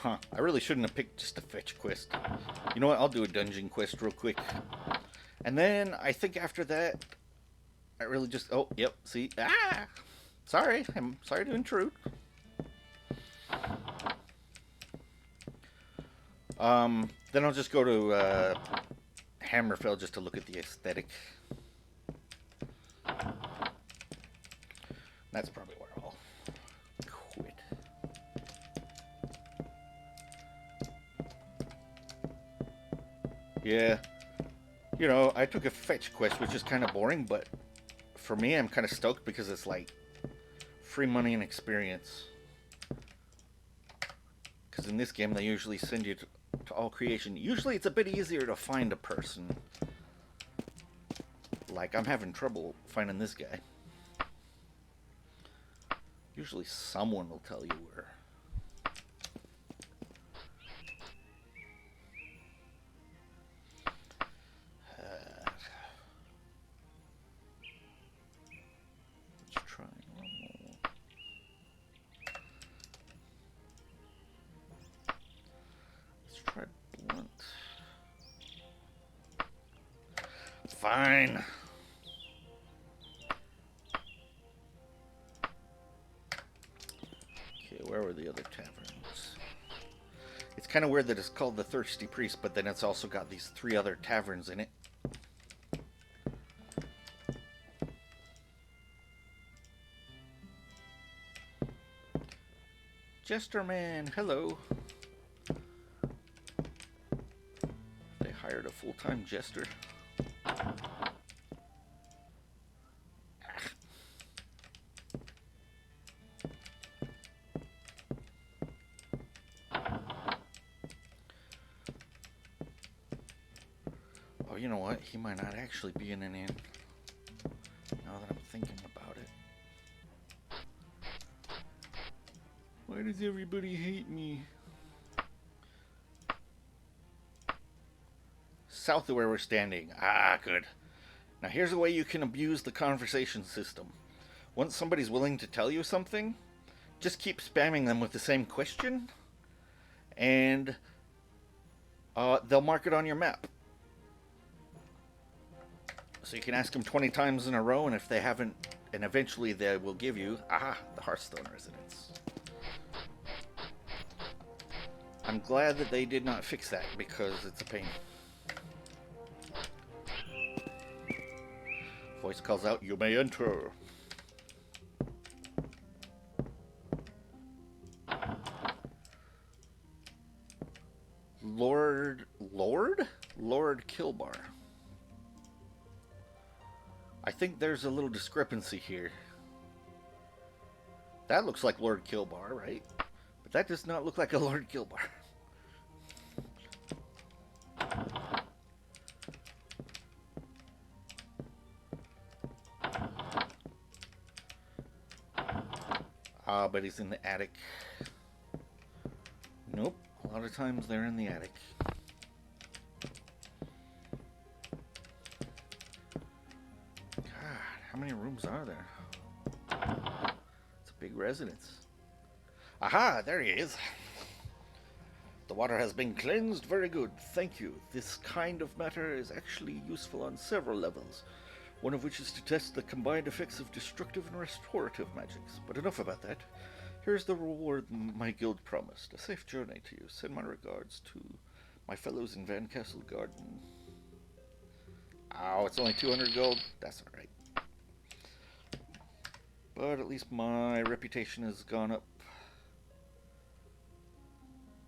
Huh. I really shouldn't have picked just a fetch quest. You know what? I'll do a dungeon quest real quick. And then I think after that, I really just... Oh, yep. See? Ah! Sorry. I'm sorry to intrude. Then I'll just go to Hammerfell just to look at the aesthetic. That's probably where I'll quit. Yeah. You know, I took a fetch quest, which is kind of boring, but for me, I'm kind of stoked because it's like free money and experience. Because in this game, they usually send you to all creation. Usually, it's a bit easier to find a person. Like, I'm having trouble finding this guy. Usually, someone will tell you where. Let's try one more. Let's try blunt. Fine. Okay, where were the other taverns? It's kind of weird that it's called the Thirsty Priest, but then it's also got these 3 other taverns in it. Jester Man, hello. They hired a full-time jester. Oh, you know what? He might not actually be in an inn. Now that I'm thinking about it. Why does everybody hate me? South of where we're standing. Ah, good. Now here's a way you can abuse the conversation system. Once somebody's willing to tell you something, just keep spamming them with the same question, and they'll mark it on your map. So you can ask them 20 times in a row, and if they haven't, and eventually they will give you, the Hearthstone residence. I'm glad that they did not fix that, because it's a pain. Voice calls out, "You may enter." Lord Kilbar. I think there's a little discrepancy here. That looks like Lord Kilbar, right? But that does not look like a Lord Kilbar. But he's in the attic. Nope. A lot of times they're in the attic. God, how many rooms are there? It's a big residence. Aha, there he is. The water has been cleansed. Very good. Thank you. This kind of matter is actually useful on several levels. One of which is to test the combined effects of destructive and restorative magics. But enough about that. Here's the reward my guild promised. A safe journey to you. Send my regards to my fellows in Van Castle Garden. Oh, it's only 200 gold. That's alright. But at least my reputation has gone up.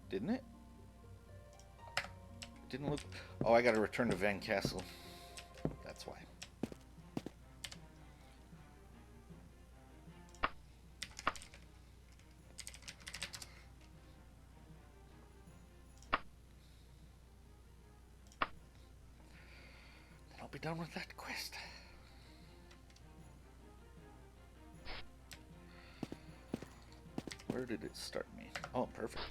Didn't it? Didn't look... Oh, I gotta return to Van Castle. That's why. Then I'll be done with that quest. Where did it start me? Oh, perfect.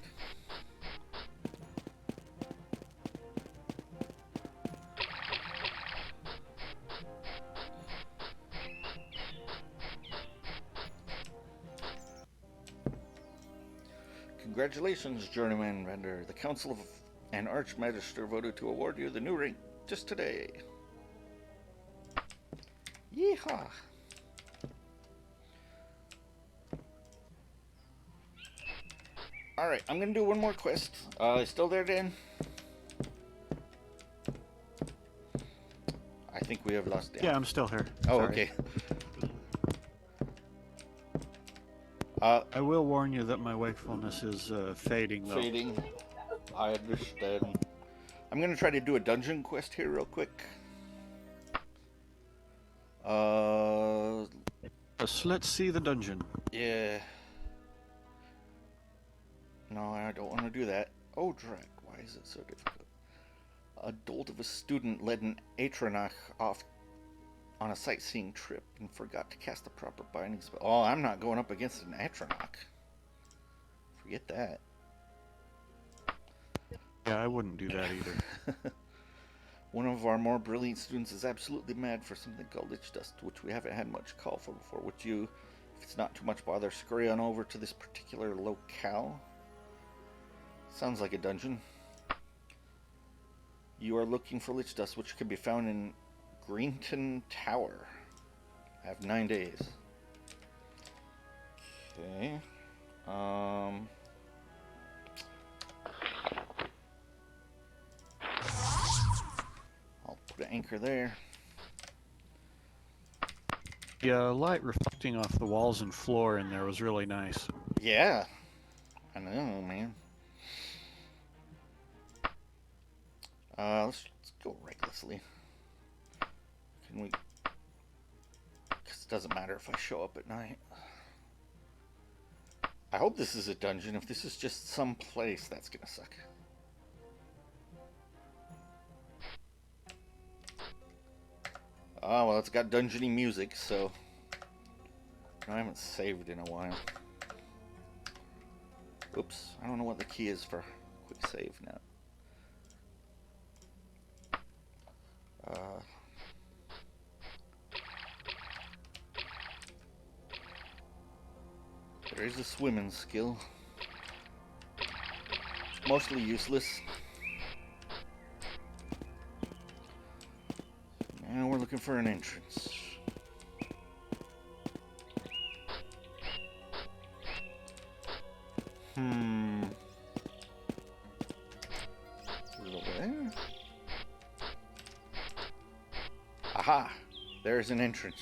Congratulations, Journeyman Vendor. The Council of and Archmagister voted to award you the new rank just today. Yeehaw! Alright, I'm gonna do one more quest. Still there, Dan? I think we have lost Dan. Yeah, I'm still here. Oh, Sorry. okay. I will warn you that my wakefulness is fading, though. Fading. I understand. I'm gonna try to do a dungeon quest here real quick. Let's see the dungeon. Yeah. No, I don't want to do that. Oh, Drac, why is it so difficult? A dolt of a student led an Atronach off on a sightseeing trip and forgot to cast the proper binding spell. Oh, I'm not going up against an Atronach. Forget that. Yeah, I wouldn't do that either. One of our more brilliant students is absolutely mad for something called Lich Dust, which we haven't had much call for before. Would you, if it's not too much bother, scurry on over to this particular locale? Sounds like a dungeon. You are looking for Lich Dust, which can be found in Greenton Tower. I have 9 days. Okay. I'll put an anchor there. Yeah, light reflecting off the walls and floor in there was really nice. Yeah. I know, man. Let's go recklessly. Can we... Because it doesn't matter if I show up at night. I hope this is a dungeon. If this is just some place, that's gonna suck. Oh, well, it's got dungeony music, so... I haven't saved in a while. Oops, I don't know what the key is for quick save now. There is a swimming skill. It's mostly useless. Now we're looking for an entrance. Is it over there? Aha! There's an entrance.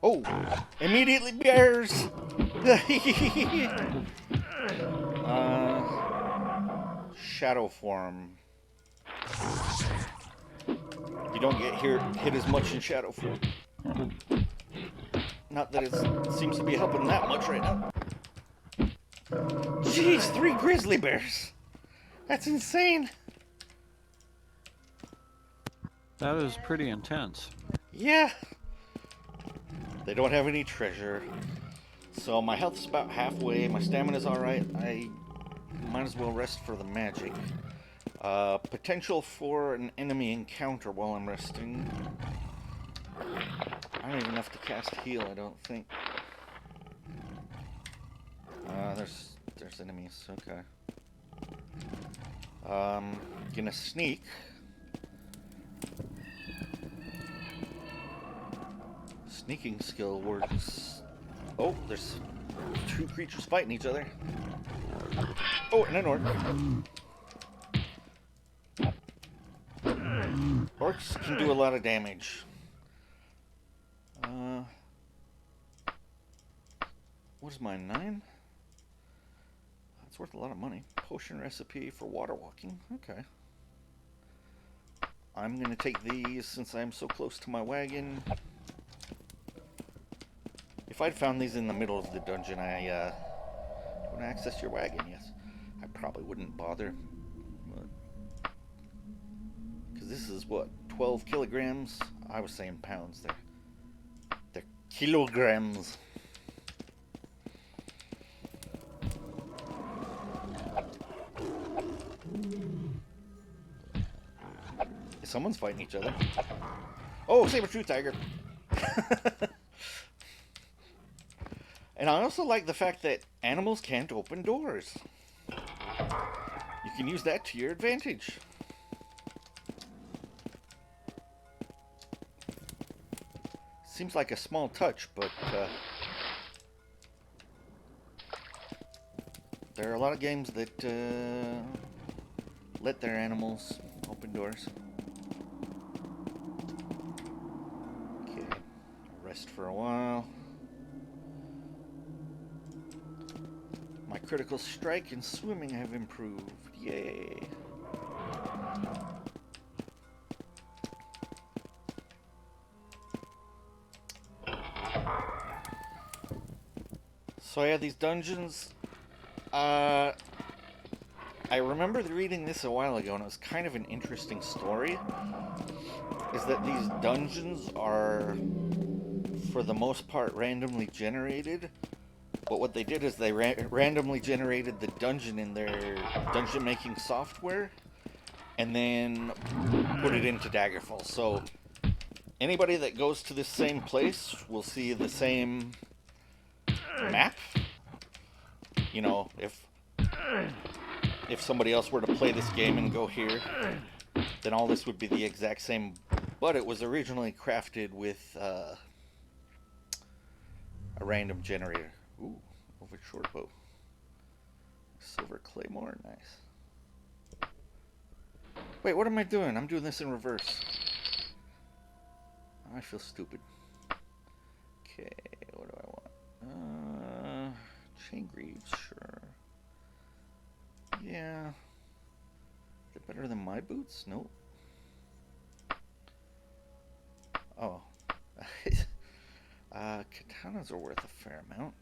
Oh! Immediately bears! Shadow form. You don't get hit as much in shadow form. Not that it seems to be helping that much right now. Jeez, 3 grizzly bears! That's insane! That is pretty intense. Yeah! They don't have any treasure. So my health's about halfway, my stamina's alright. I might as well rest for the magic. Potential for an enemy encounter while I'm resting. I don't even have to cast heal, I don't think. There's enemies, okay. Gonna sneak. Sneaking skill works. Oh, there's 2 creatures fighting each other. Oh, and an orc. Orcs can do a lot of damage. What is mine? 9? That's worth a lot of money. Potion recipe for water walking. Okay. I'm gonna take these since I'm so close to my wagon. If I'd found these in the middle of the dungeon, I want to access your wagon, yes. I probably wouldn't bother. Because this is what, 12 kilograms? I was saying pounds there. They're kilograms. Someone's fighting each other. Oh, saber-tooth tiger. And I also like the fact that animals can't open doors. You can use that to your advantage. Seems like a small touch, but there are a lot of games that let their animals open doors. Okay, rest for a while. My critical strike and swimming have improved. Yay. So yeah, these dungeons, I remember reading this a while ago, and it was kind of an interesting story. Is that these dungeons are, for the most part, randomly generated. But what they did is they randomly generated the dungeon in their dungeon making software, and then put it into Daggerfall. So anybody that goes to this same place will see the same map. You know, if somebody else were to play this game and go here, then all this would be the exact same, but it was originally crafted with a random generator. Ooh, over short bow. Silver claymore, nice. Wait, what am I doing? I'm doing this in reverse. I feel stupid. Okay, what do I want? Chain greaves, sure. Yeah. Is it better than my boots? Nope. Oh. Katanas are worth a fair amount.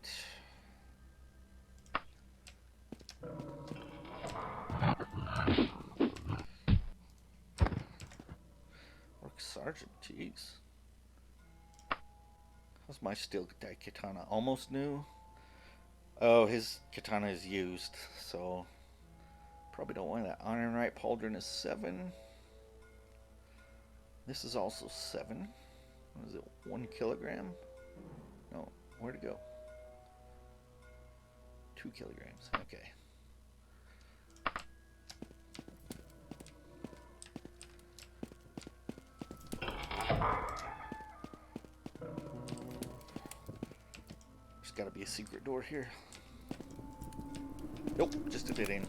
Orc Sergeant, jeez. How's my steel katana? Almost new? Oh, his katana is used, so probably don't want that. Iron Right Pauldron is 7. This is also 7. What is it? 1 kilogram? No, where'd it go? 2 kilograms. Okay. There's got to be a secret door here. Nope, just a dead end.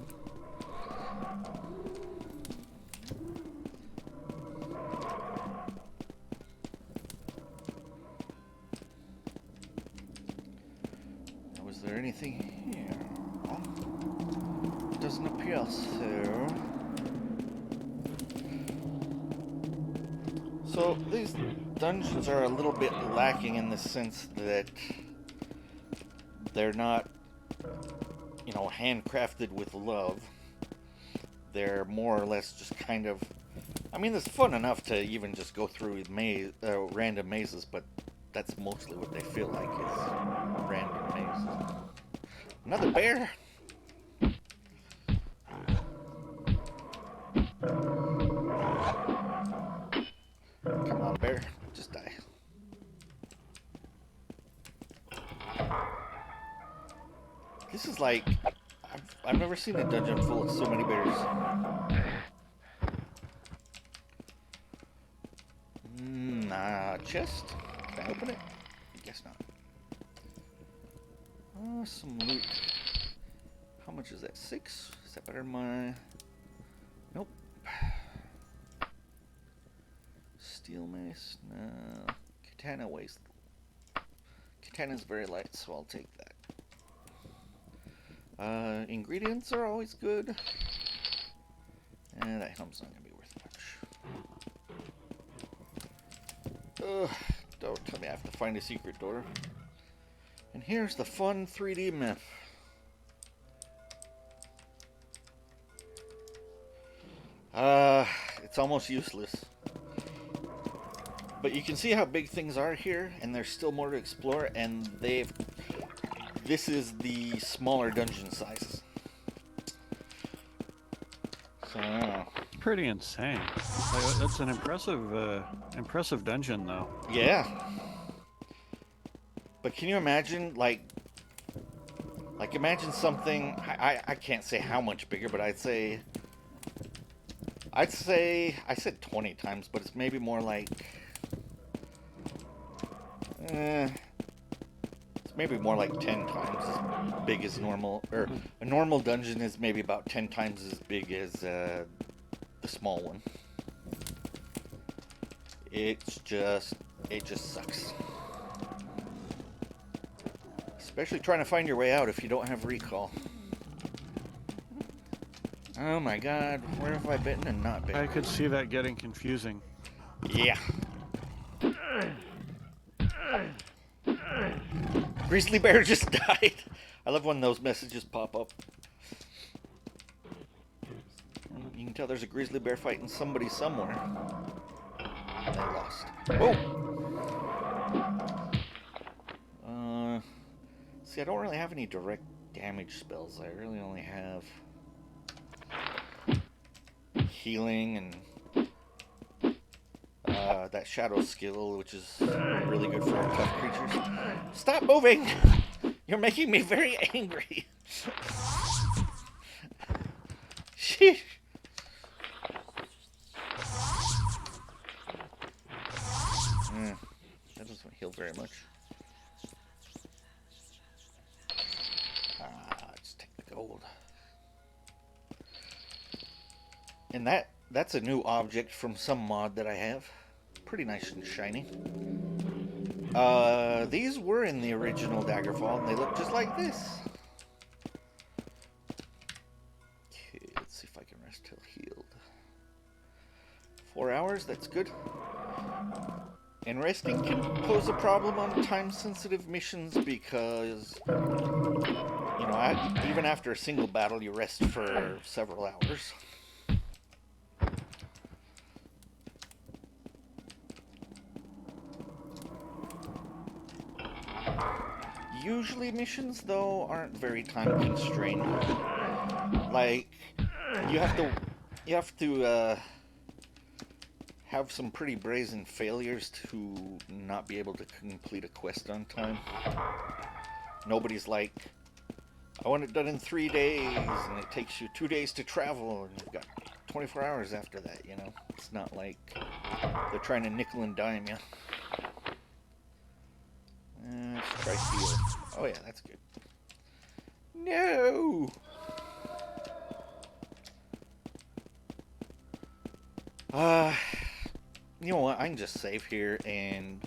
Was there anything here? Doesn't appear so. So these dungeons are a little bit lacking in the sense that they're not, you know, handcrafted with love. They're more or less just kind of, I mean, it's fun enough to even just go through random mazes, but that's mostly what they feel like is random mazes. Another bear? Come on, bear. Just die. This is like, I've never seen a dungeon full of so many bears. Chest? Can I open it? I guess not. Some loot. How much is that? 6? Is that better than my... Nope. Steel mace? No. Katana weighs... Katana's very light, so I'll take that. Ingredients are always good. And that helm's not going to be worth much. Ugh, don't tell me I have to find a secret door. And here's the fun 3D map. It's almost useless. But you can see how big things are here, and there's still more to explore, and this is the smaller dungeon sizes. So, Pretty insane. Like, that's an impressive dungeon, though. yeah. But can you imagine, like, Like, imagine something, I can't say how much bigger, but I'd say, I said 20 times, but it's maybe more like, it's maybe more like 10 times as big as normal, or a normal dungeon is maybe about 10 times as big as the small one. It just sucks. Especially trying to find your way out if you don't have recall. Oh my god, where have I been and not been? I could see that getting confusing. Yeah. Grizzly bear just died. I love when those messages pop up. You can tell there's a grizzly bear fighting somebody somewhere. And they lost. Whoa! See, I don't really have any direct damage spells. I really only have healing and that shadow skill, which is really good for tough creatures. Stop moving! You're making me very angry. Sheesh. That doesn't heal very much. Let's take the gold. And that's a new object from some mod that I have. Pretty nice and shiny. These were in the original Daggerfall, and they look just like this. Okay, let's see if I can rest till healed. 4 hours, that's good. And resting can pose a problem on time-sensitive missions because, you know, even after a single battle, you rest for several hours. Usually missions, though, aren't very time constrained. Like, you have to have some pretty brazen failures to not be able to complete a quest on time. Nobody's like, I want it done in 3 days, and it takes you 2 days to travel, and you've got 24 hours after that, you know? It's not like they're trying to nickel and dime you. Let's try heal. Oh yeah, that's good. No! You know what? I can just save here and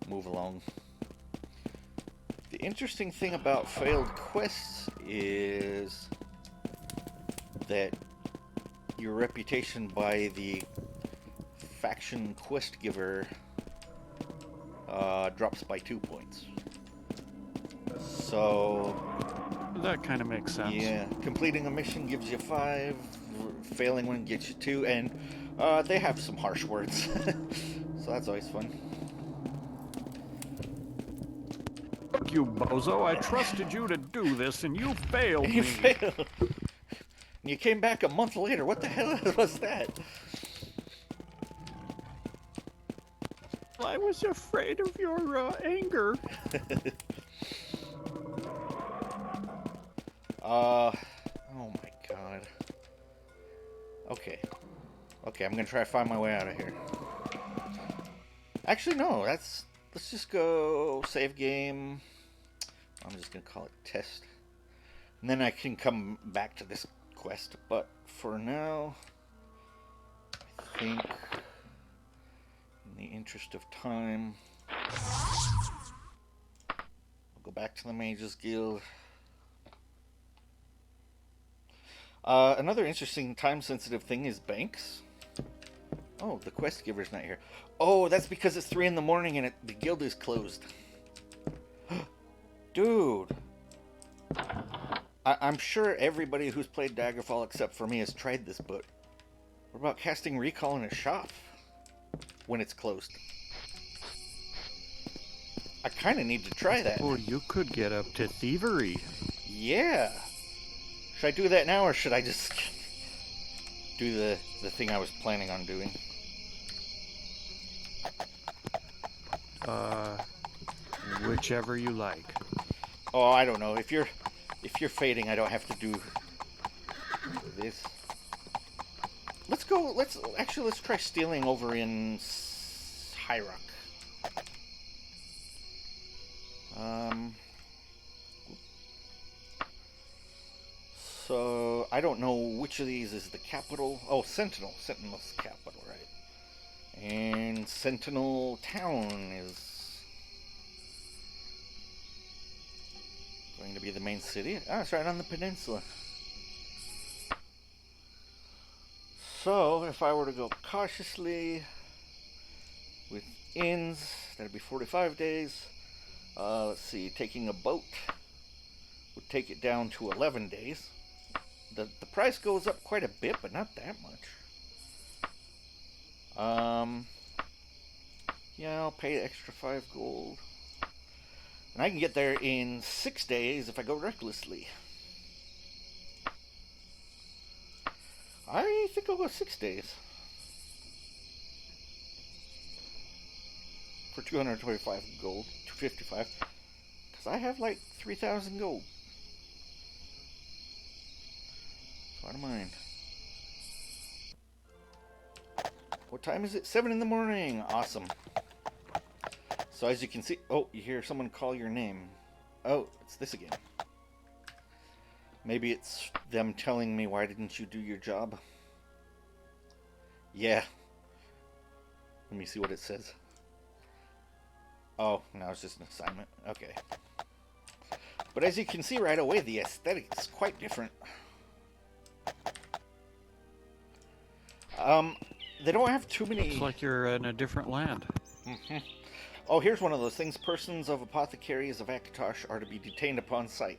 move along. The interesting thing about failed quests is that your reputation by the faction quest giver drops by 2 points. So That kind of makes sense. yeah, completing a mission gives you 5, failing one gets you 2, and they have some harsh words, so that's always fun. Fuck you, bozo. I trusted you to do this, and you failed You me. failed. And you came back a month later. What the hell was that? I was afraid of your anger. Oh my god. Okay, I'm gonna try to find my way out of here. Actually, no, let's just go save game. I'm just gonna call it test. And then I can come back to this quest, but for now, I think, in the interest of time, I'll go back to the Mages Guild. Another interesting time-sensitive thing is banks. Oh, the quest giver's not here. Oh, that's because it's 3 in the morning and the guild is closed. Dude. I'm sure everybody who's played Daggerfall except for me has tried this, but what about casting Recall in a shop when it's closed? I kind of need to try that. Or you could get up to thievery. Yeah. Should I do that now, or should I just do the thing I was planning on doing? Whichever you like. Oh, I don't know. If you're fading, I don't have to do this. Let's go. Let's try stealing over in High Rock. So I don't know which of these is the capital. Oh, Sentinel. Sentinel's the capital, right? And Sentinel Town is going to be the main city. Ah, it's right on the peninsula. So if I were to go cautiously with inns, that'd be 45 days. Let's see, taking a boat would take it down to 11 days. The price goes up quite a bit, but not that much. Yeah, I'll pay extra 5 gold. And I can get there in 6 days if I go recklessly. I think I'll go 6 days. For 225 gold, 255. Because I have like 3,000 gold. So I don't mind. What time is it? 7 in the morning. Awesome. So as you can see, oh, you hear someone call your name. Oh, it's this again. Maybe it's them telling me, why didn't you do your job? Yeah. Let me see what it says. Oh, now it's just an assignment. Okay. But as you can see right away, the aesthetic is quite different. They don't have too many... It's like you're in a different land. Mm-hmm. Oh, here's one of those things. Persons of apothecaries of Akatosh are to be detained upon sight.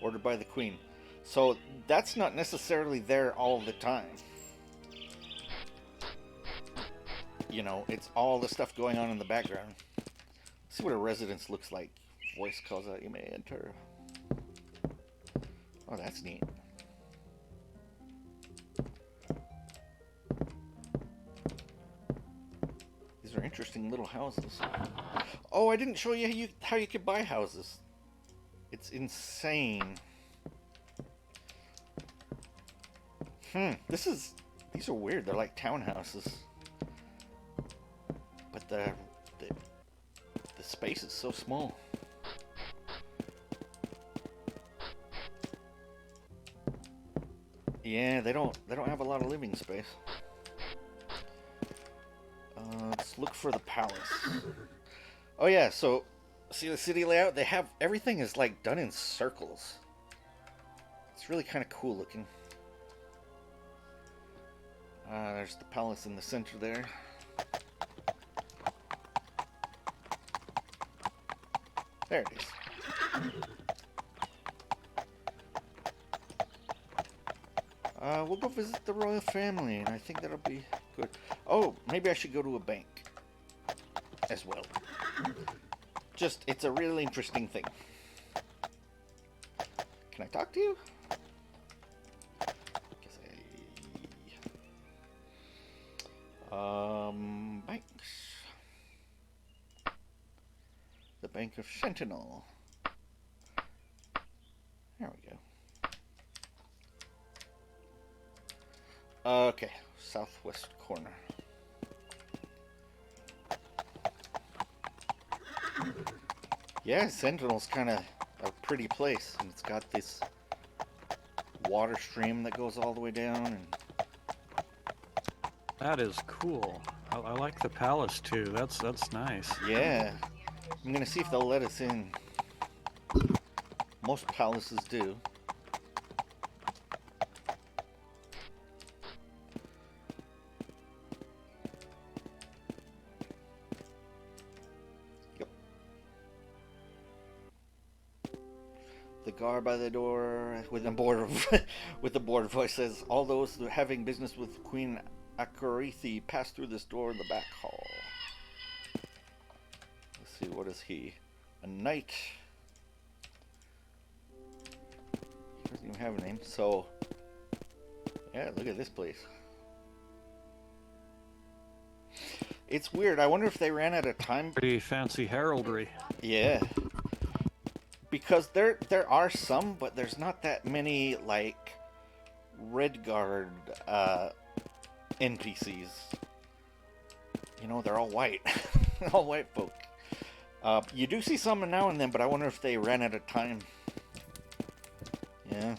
Ordered by the Queen. So, that's not necessarily there all the time. You know, it's all the stuff going on in the background. See what a residence looks like. Voice calls out, you may enter. Oh, that's neat. These are interesting little houses. Oh, I didn't show you how you could buy houses. It's insane. These are weird. They're like townhouses. But the space is so small. Yeah, they don't have a lot of living space. Let's look for the palace. Oh yeah, so see the city layout? They have everything is like done in circles. It's really kind of cool looking. There's the palace in the center there. There it is. We'll go visit the royal family, and I think that'll be good. Oh, maybe I should go to a bank as well. Just, it's a really interesting thing. Can I talk to you? Banks. The Bank of Sentinel. There we go. Okay, southwest corner. Yeah, Sentinel's kind of a pretty place, and it's got this water stream that goes all the way down. And That is cool. I like the palace too. That's nice. yeah, I'm gonna see if they'll let us in. Most palaces do. Yep. The guard by the door with the board voice says, all those having business with Queen Akarithi pass through this door in the back hall. Let's see, what is he? A knight. He doesn't even have a name, so yeah, look at this place. It's weird. I wonder if they ran out of time. Pretty fancy heraldry. Yeah. because there are some, but there's not that many like Redguard NPCs. You know, they're all white, all white folk. You do see some now and then, but I wonder if they ran out of time. Yeah.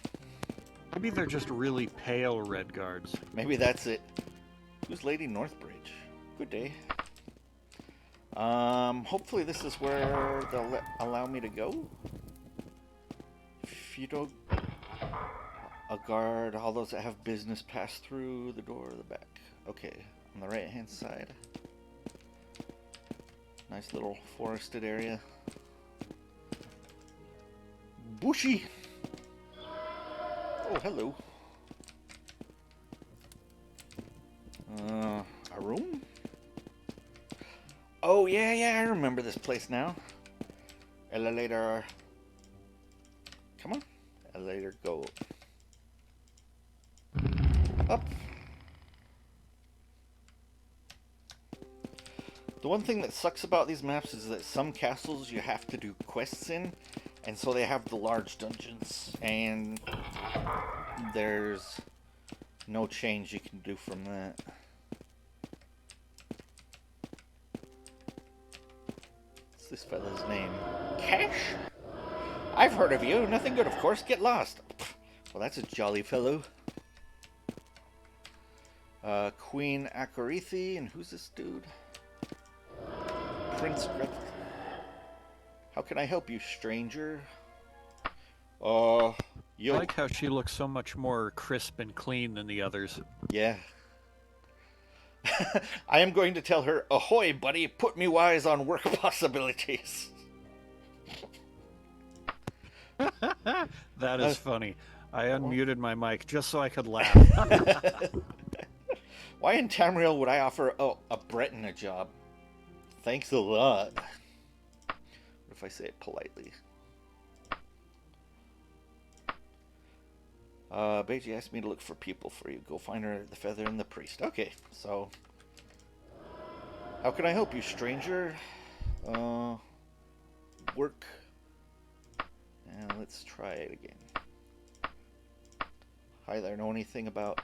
Maybe they're just really pale red guards. Maybe that's it. Who's Lady Northbridge? Good day. Hopefully this is where they'll allow me to go. If you don't... A guard, all those that have business pass through the door or the back. Okay, on the right hand side. Nice little forested area. Bushy! Oh, hello. A room? Oh, yeah, I remember this place now. Elevator. Come on. Elevator, go. Up. The one thing that sucks about these maps is that some castles you have to do quests in, and so they have the large dungeons, and there's no change you can do from that. What's this fella's name? Cash? I've heard of you. Nothing good, of course. Get lost. Well, that's a jolly fellow. Queen Akarithi, and who's this dude? Prince Greth. How can I help you, stranger? I like how she looks so much more crisp and clean than the others. Yeah. I am going to tell her, ahoy, buddy, put me wise on work possibilities. That is funny. I unmuted my mic just so I could laugh. Why in Tamriel would I offer a Breton a job? Thanks a lot. What if I say it politely? Beiji asked me to look for people for you. Go find her, the feather, and the priest. Okay, so... How can I help you, stranger? Work. And let's try it again. Hi there, know anything about...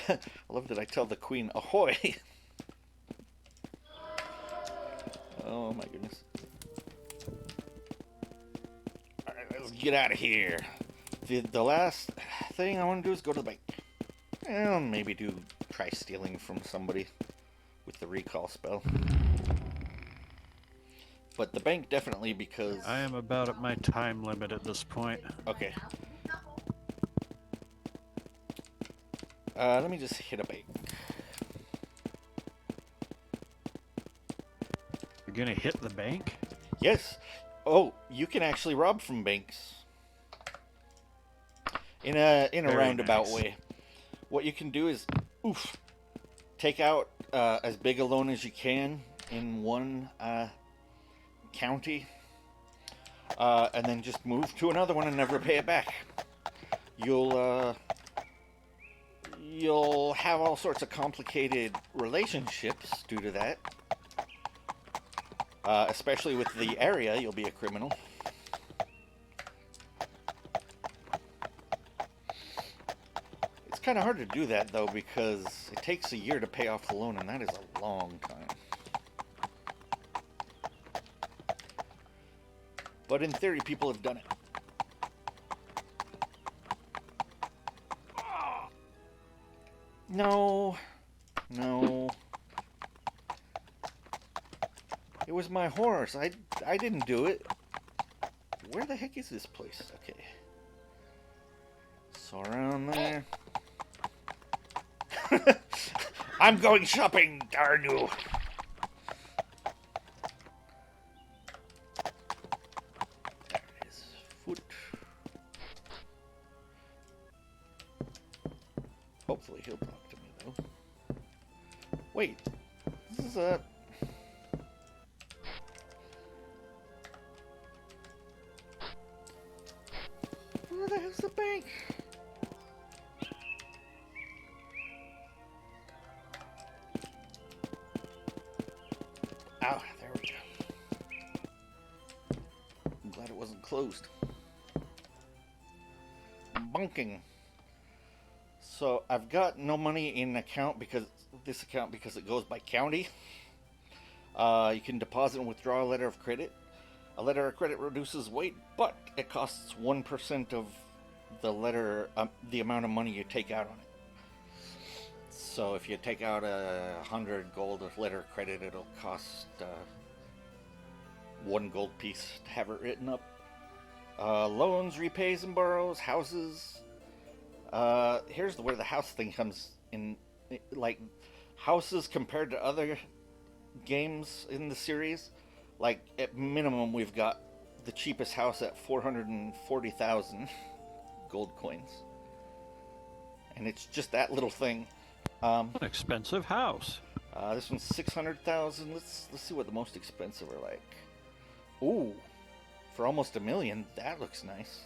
I love that I tell the queen, ahoy! Oh my goodness. Alright, let's get out of here. The last thing I want to do is go to the bank. And maybe try stealing from somebody with the recall spell. But the bank definitely, because... I am about at my time limit at this point. Okay. Let me just hit a bank. You're gonna hit the bank? Yes. Oh, you can actually rob from banks. In a Very roundabout nice. way. What you can do is, take out as big a loan as you can in one county, and then just move to another one and never pay it back. You'll have all sorts of complicated relationships due to that. Especially with the area, you'll be a criminal. It's kind of hard to do that, though, because it takes a year to pay off the loan, and that is a long time. But in theory, people have done it. No. It was my horse. I didn't do it. Where the heck is this place? Okay. So around there. I'm going shopping, darn you. There it is. Foot. Hopefully he'll talk to me, though. Wait. This is a... Where the hell's the bank? glad it wasn't closed. Bunking. So I've got no money in this account because it goes by county. You can deposit and withdraw a letter of credit. A letter of credit reduces weight, but it costs 1% of the amount of money you take out on it. So if you take out 100 gold of letter of credit, it'll cost 1 gold piece to have it written up. Loans, repays and borrows, houses. Here's where the house thing comes in. Like, houses compared to other games in the series, like, at minimum we've got the cheapest house at 440,000 gold coins, and it's just that little thing. An expensive house. This one's 600,000. Let's see what the most expensive are like. Ooh, for almost $1 million. That looks nice.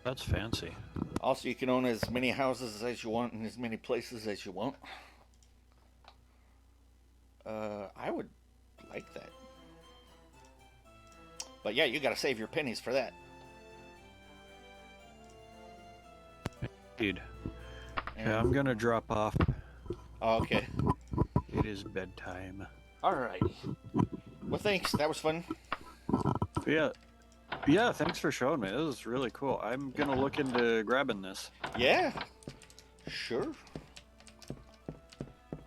That's fancy. Also, you can own as many houses as you want in as many places as you want. I would like that. But yeah, you gotta save your pennies for that. Indeed. Yeah, I'm gonna drop off. Okay. It is bedtime. Alrighty. Well, thanks. That was fun. Yeah, thanks for showing me. This is really cool. I'm gonna look into grabbing this. Yeah. Sure.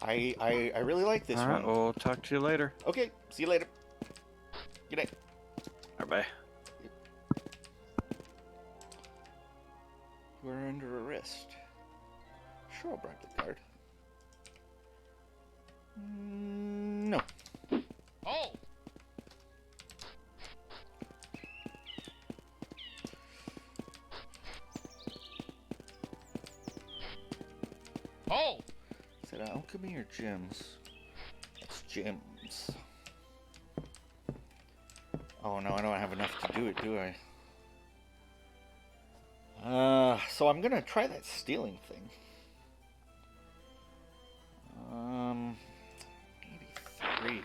I really like this All right, one. we'll talk to you later. Okay. See you later. Good night. Bye. You are under arrest. Sure, I'll bribe the guard. No. Oh! Oh! Said, alchemy or gems? It's gems. Oh no, I don't have enough to do it, do I? So I'm gonna try that stealing thing. 83.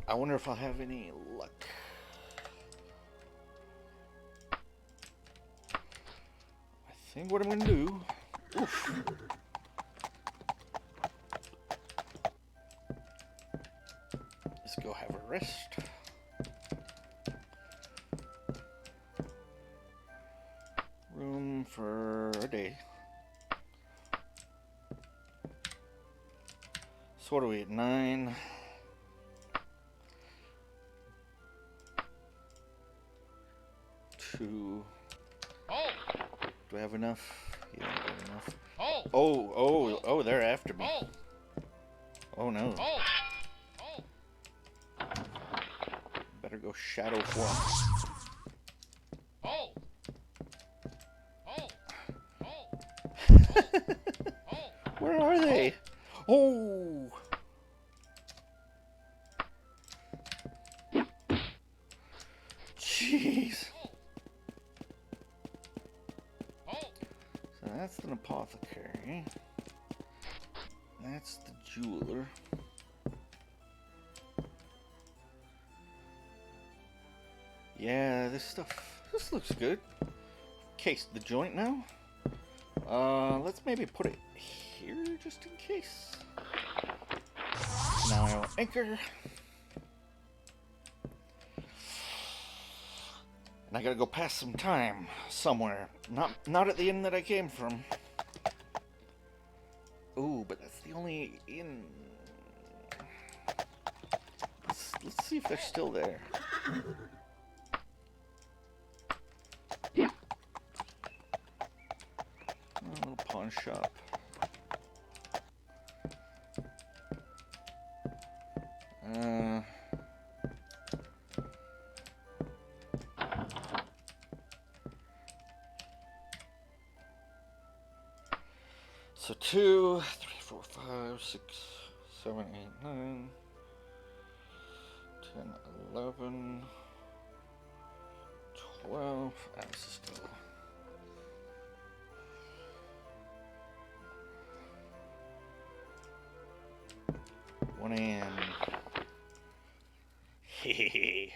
I wonder if I'll have any luck. I think what I'm gonna do. Oof. Let's go have a rest. Room for a day. So what are we at? 9. Two. Oh! Do I have enough? Yeah, I have enough. Oh! Oh, they're after me. Oh! Oh no. Oh! Oh! Better go shadow form. Oh! Oh! Oh! Oh! Where are they? Oh! Jeez. Oh! So that's an apothecary. That's the jeweler. Yeah, this looks good. Case the joint now. Let's maybe put it here just in case. Now I will anchor. And I gotta go pass some time somewhere. Not at the inn that I came from. Ooh, but that's the only inn. Let's see if they're still there. A little pawn shop. So 2, 3, 4, 5, 6, 7, 8, 9, 10, 11, 12. This is still. 1 a.m. Hehehe.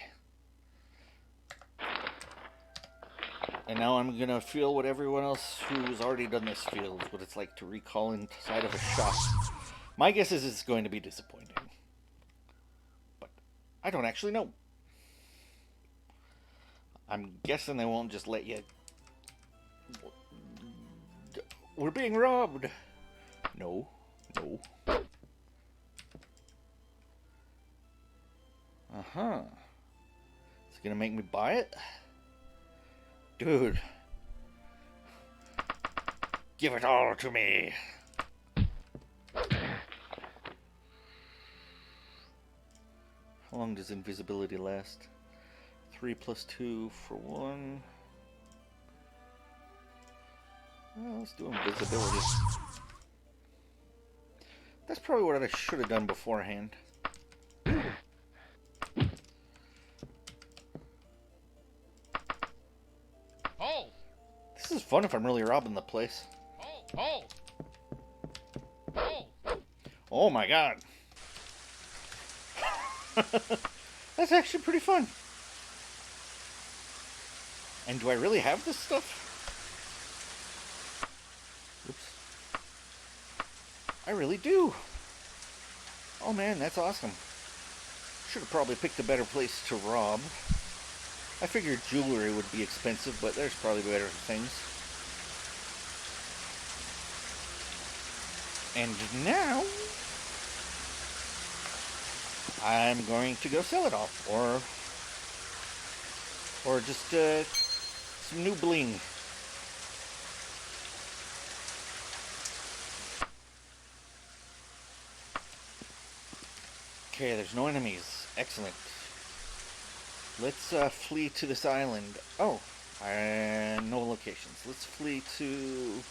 And now I'm gonna feel what everyone else who's already done this feels, what it's like to recall inside of a shop. My guess is it's going to be disappointing. But I don't actually know. I'm guessing they won't just let you... We're being robbed! No. No. Uh-huh. Is it gonna make me buy it? Dude. Give it all to me. How long does invisibility last? 3 plus 2 for 1. Well, let's do invisibility. That's probably what I should have done beforehand. Hold! This is fun if I'm really robbing the place. Hold! Hold! Oh my god. That's actually pretty fun. And do I really have this stuff? Oops. I really do. Oh man, that's awesome. Should have probably picked a better place to rob. I figured jewelry would be expensive, but there's probably better things. And now I'm going to go sell it all, or just some new bling. Okay, there's no enemies. Excellent. Let's flee to this island. Oh, no locations. Let's flee to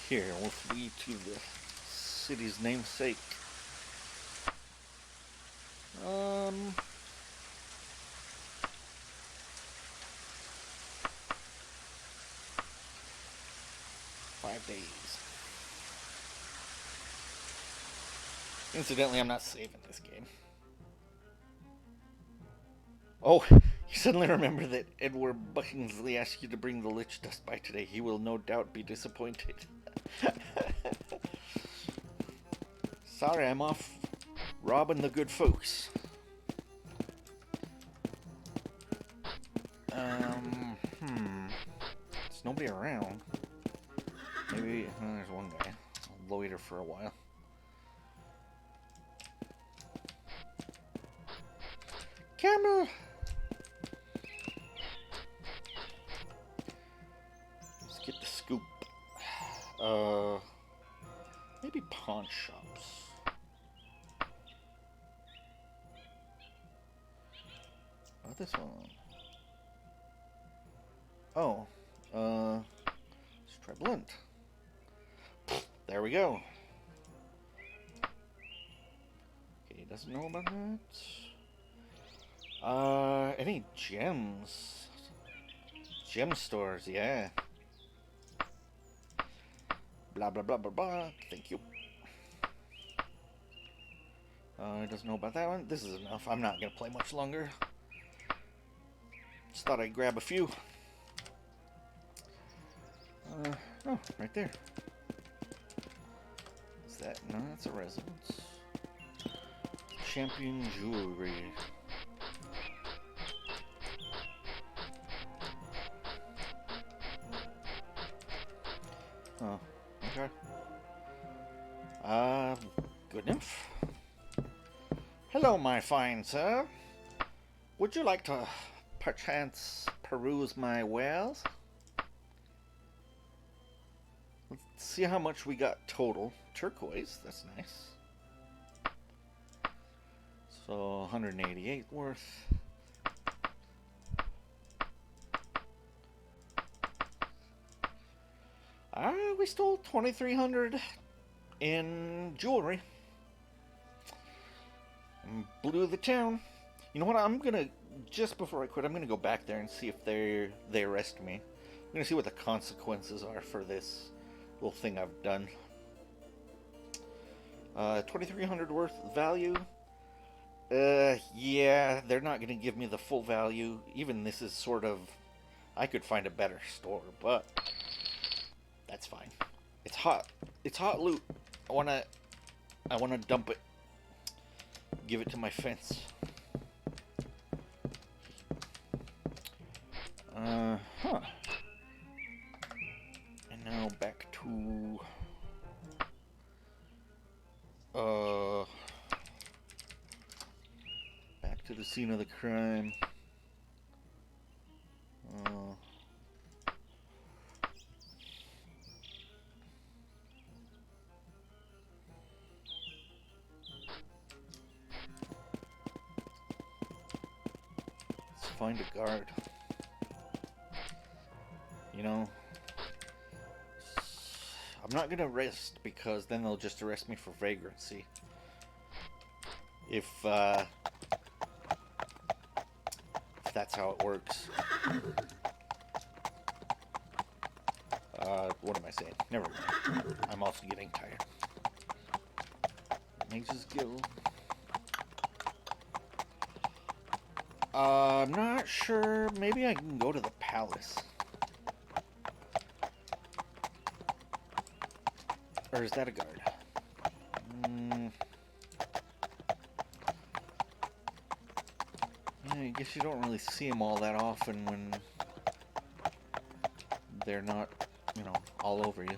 here. We'll flee to the city's namesake. 5 days. Incidentally, I'm not saving this game. Oh, you suddenly remember that Edward Buckingsley asked you to bring the lich dust by today. He will no doubt be disappointed. Sorry, I'm off robbing the good folks. There's nobody around. Maybe there's one guy. I'll loiter for a while. Camera. Let's get the scoop. Maybe pawn shops. Oh, this one. Oh, let's try blunt. There we go. Okay, he doesn't know about that. Any gems? Gem stores, yeah. Blah, blah, blah, blah, blah. Thank you. He doesn't know about that one. This is enough. I'm not gonna play much longer. Just thought I'd grab a few. Oh, right there. Is that? No, that's a residence. Champion jewelry. Oh, okay. Good enough. Hello, my fine sir. Would you like to perchance peruse my wares? Let's see how much we got total. Turquoise, that's nice. So 188 worth. We stole 2,300 in jewelry. And blew the town. You know what? I'm gonna, just before I quit, I'm gonna go back there and see if they arrest me. I'm gonna see what the consequences are for this little thing I've done. 2,300 worth value. Yeah, they're not gonna give me the full value. Even this is sort of... I could find a better store, but... that's fine. It's hot. It's hot loot. I wanna dump it. Give it to my fence. Huh. And now back to... back to the scene of the crime. Let's find a guard. You know, I'm not gonna arrest because then they'll just arrest me for vagrancy. If that's how it works. What am I saying? Never mind. I'm also getting tired. Mage's Guild. I'm not sure. Maybe I can go to the palace. Or is that a guard? Yeah, I guess you don't really see them all that often when they're not, you know, all over you.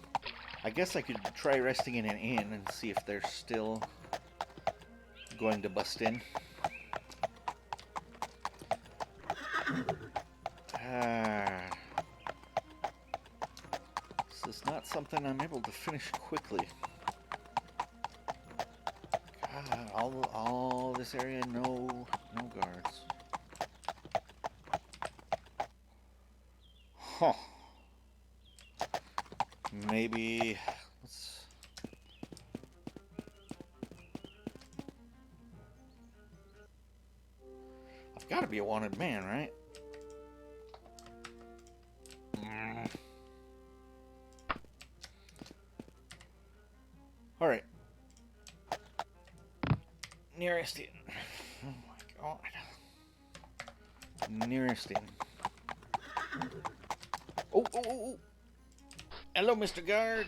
I guess I could try resting in an inn and see if they're still going to bust in. This is not something I'm able to finish quickly. God, all this area, no guards. Huh. Maybe let's... I've got to be a wanted man, right? Alright. Nearest inn. Oh my god. Nearest inn. Oh. Hello, Mr. Guard.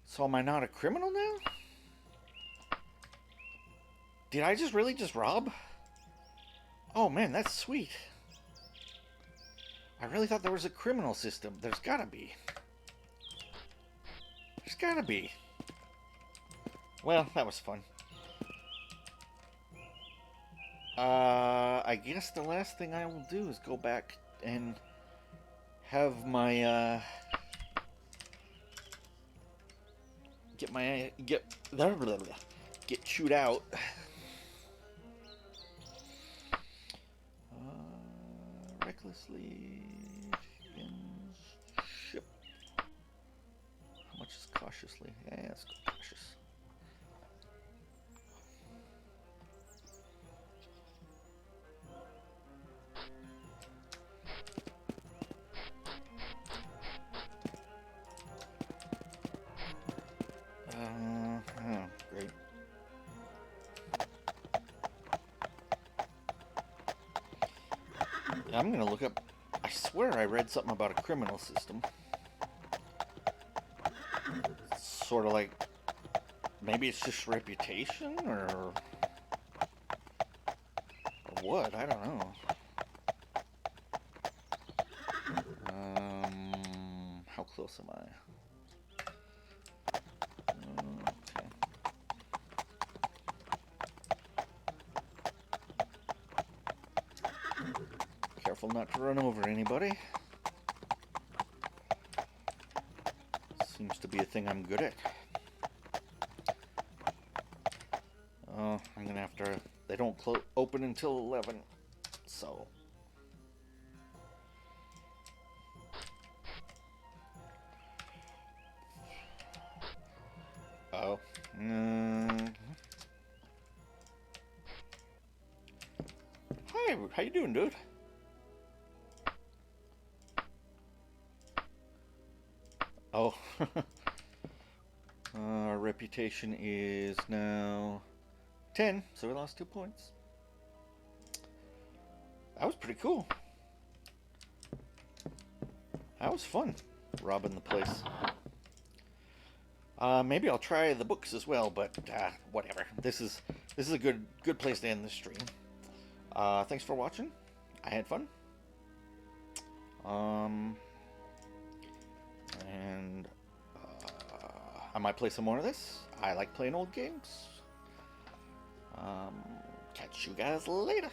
So am I not a criminal now? Did I really just rob? Oh man, that's sweet. I really thought there was a criminal system. There's gotta be. There's gotta be. Well, that was fun. I guess the last thing I will do is go back and have my, get chewed out. Recklessly ship. How much is cautiously? Yeah, let's go cautious. Oh, great. I'm gonna look up. I swear I read something about a criminal system. Sort of like, maybe it's just reputation or what? I don't know. How close am I? Okay. Careful not to run over anybody. Seems to be a thing I'm good at. Oh, I'm gonna have to... They don't open until 11, so... Oh. Hi, how you doing, dude? Oh. Our reputation is now 10, so we lost 2 points. That was pretty cool. That was fun, robbing the place. Maybe I'll try the books as well, but whatever. This is a good place to end the stream. Thanks for watching. I had fun. And I might play some more of this. I like playing old games. Catch you guys later.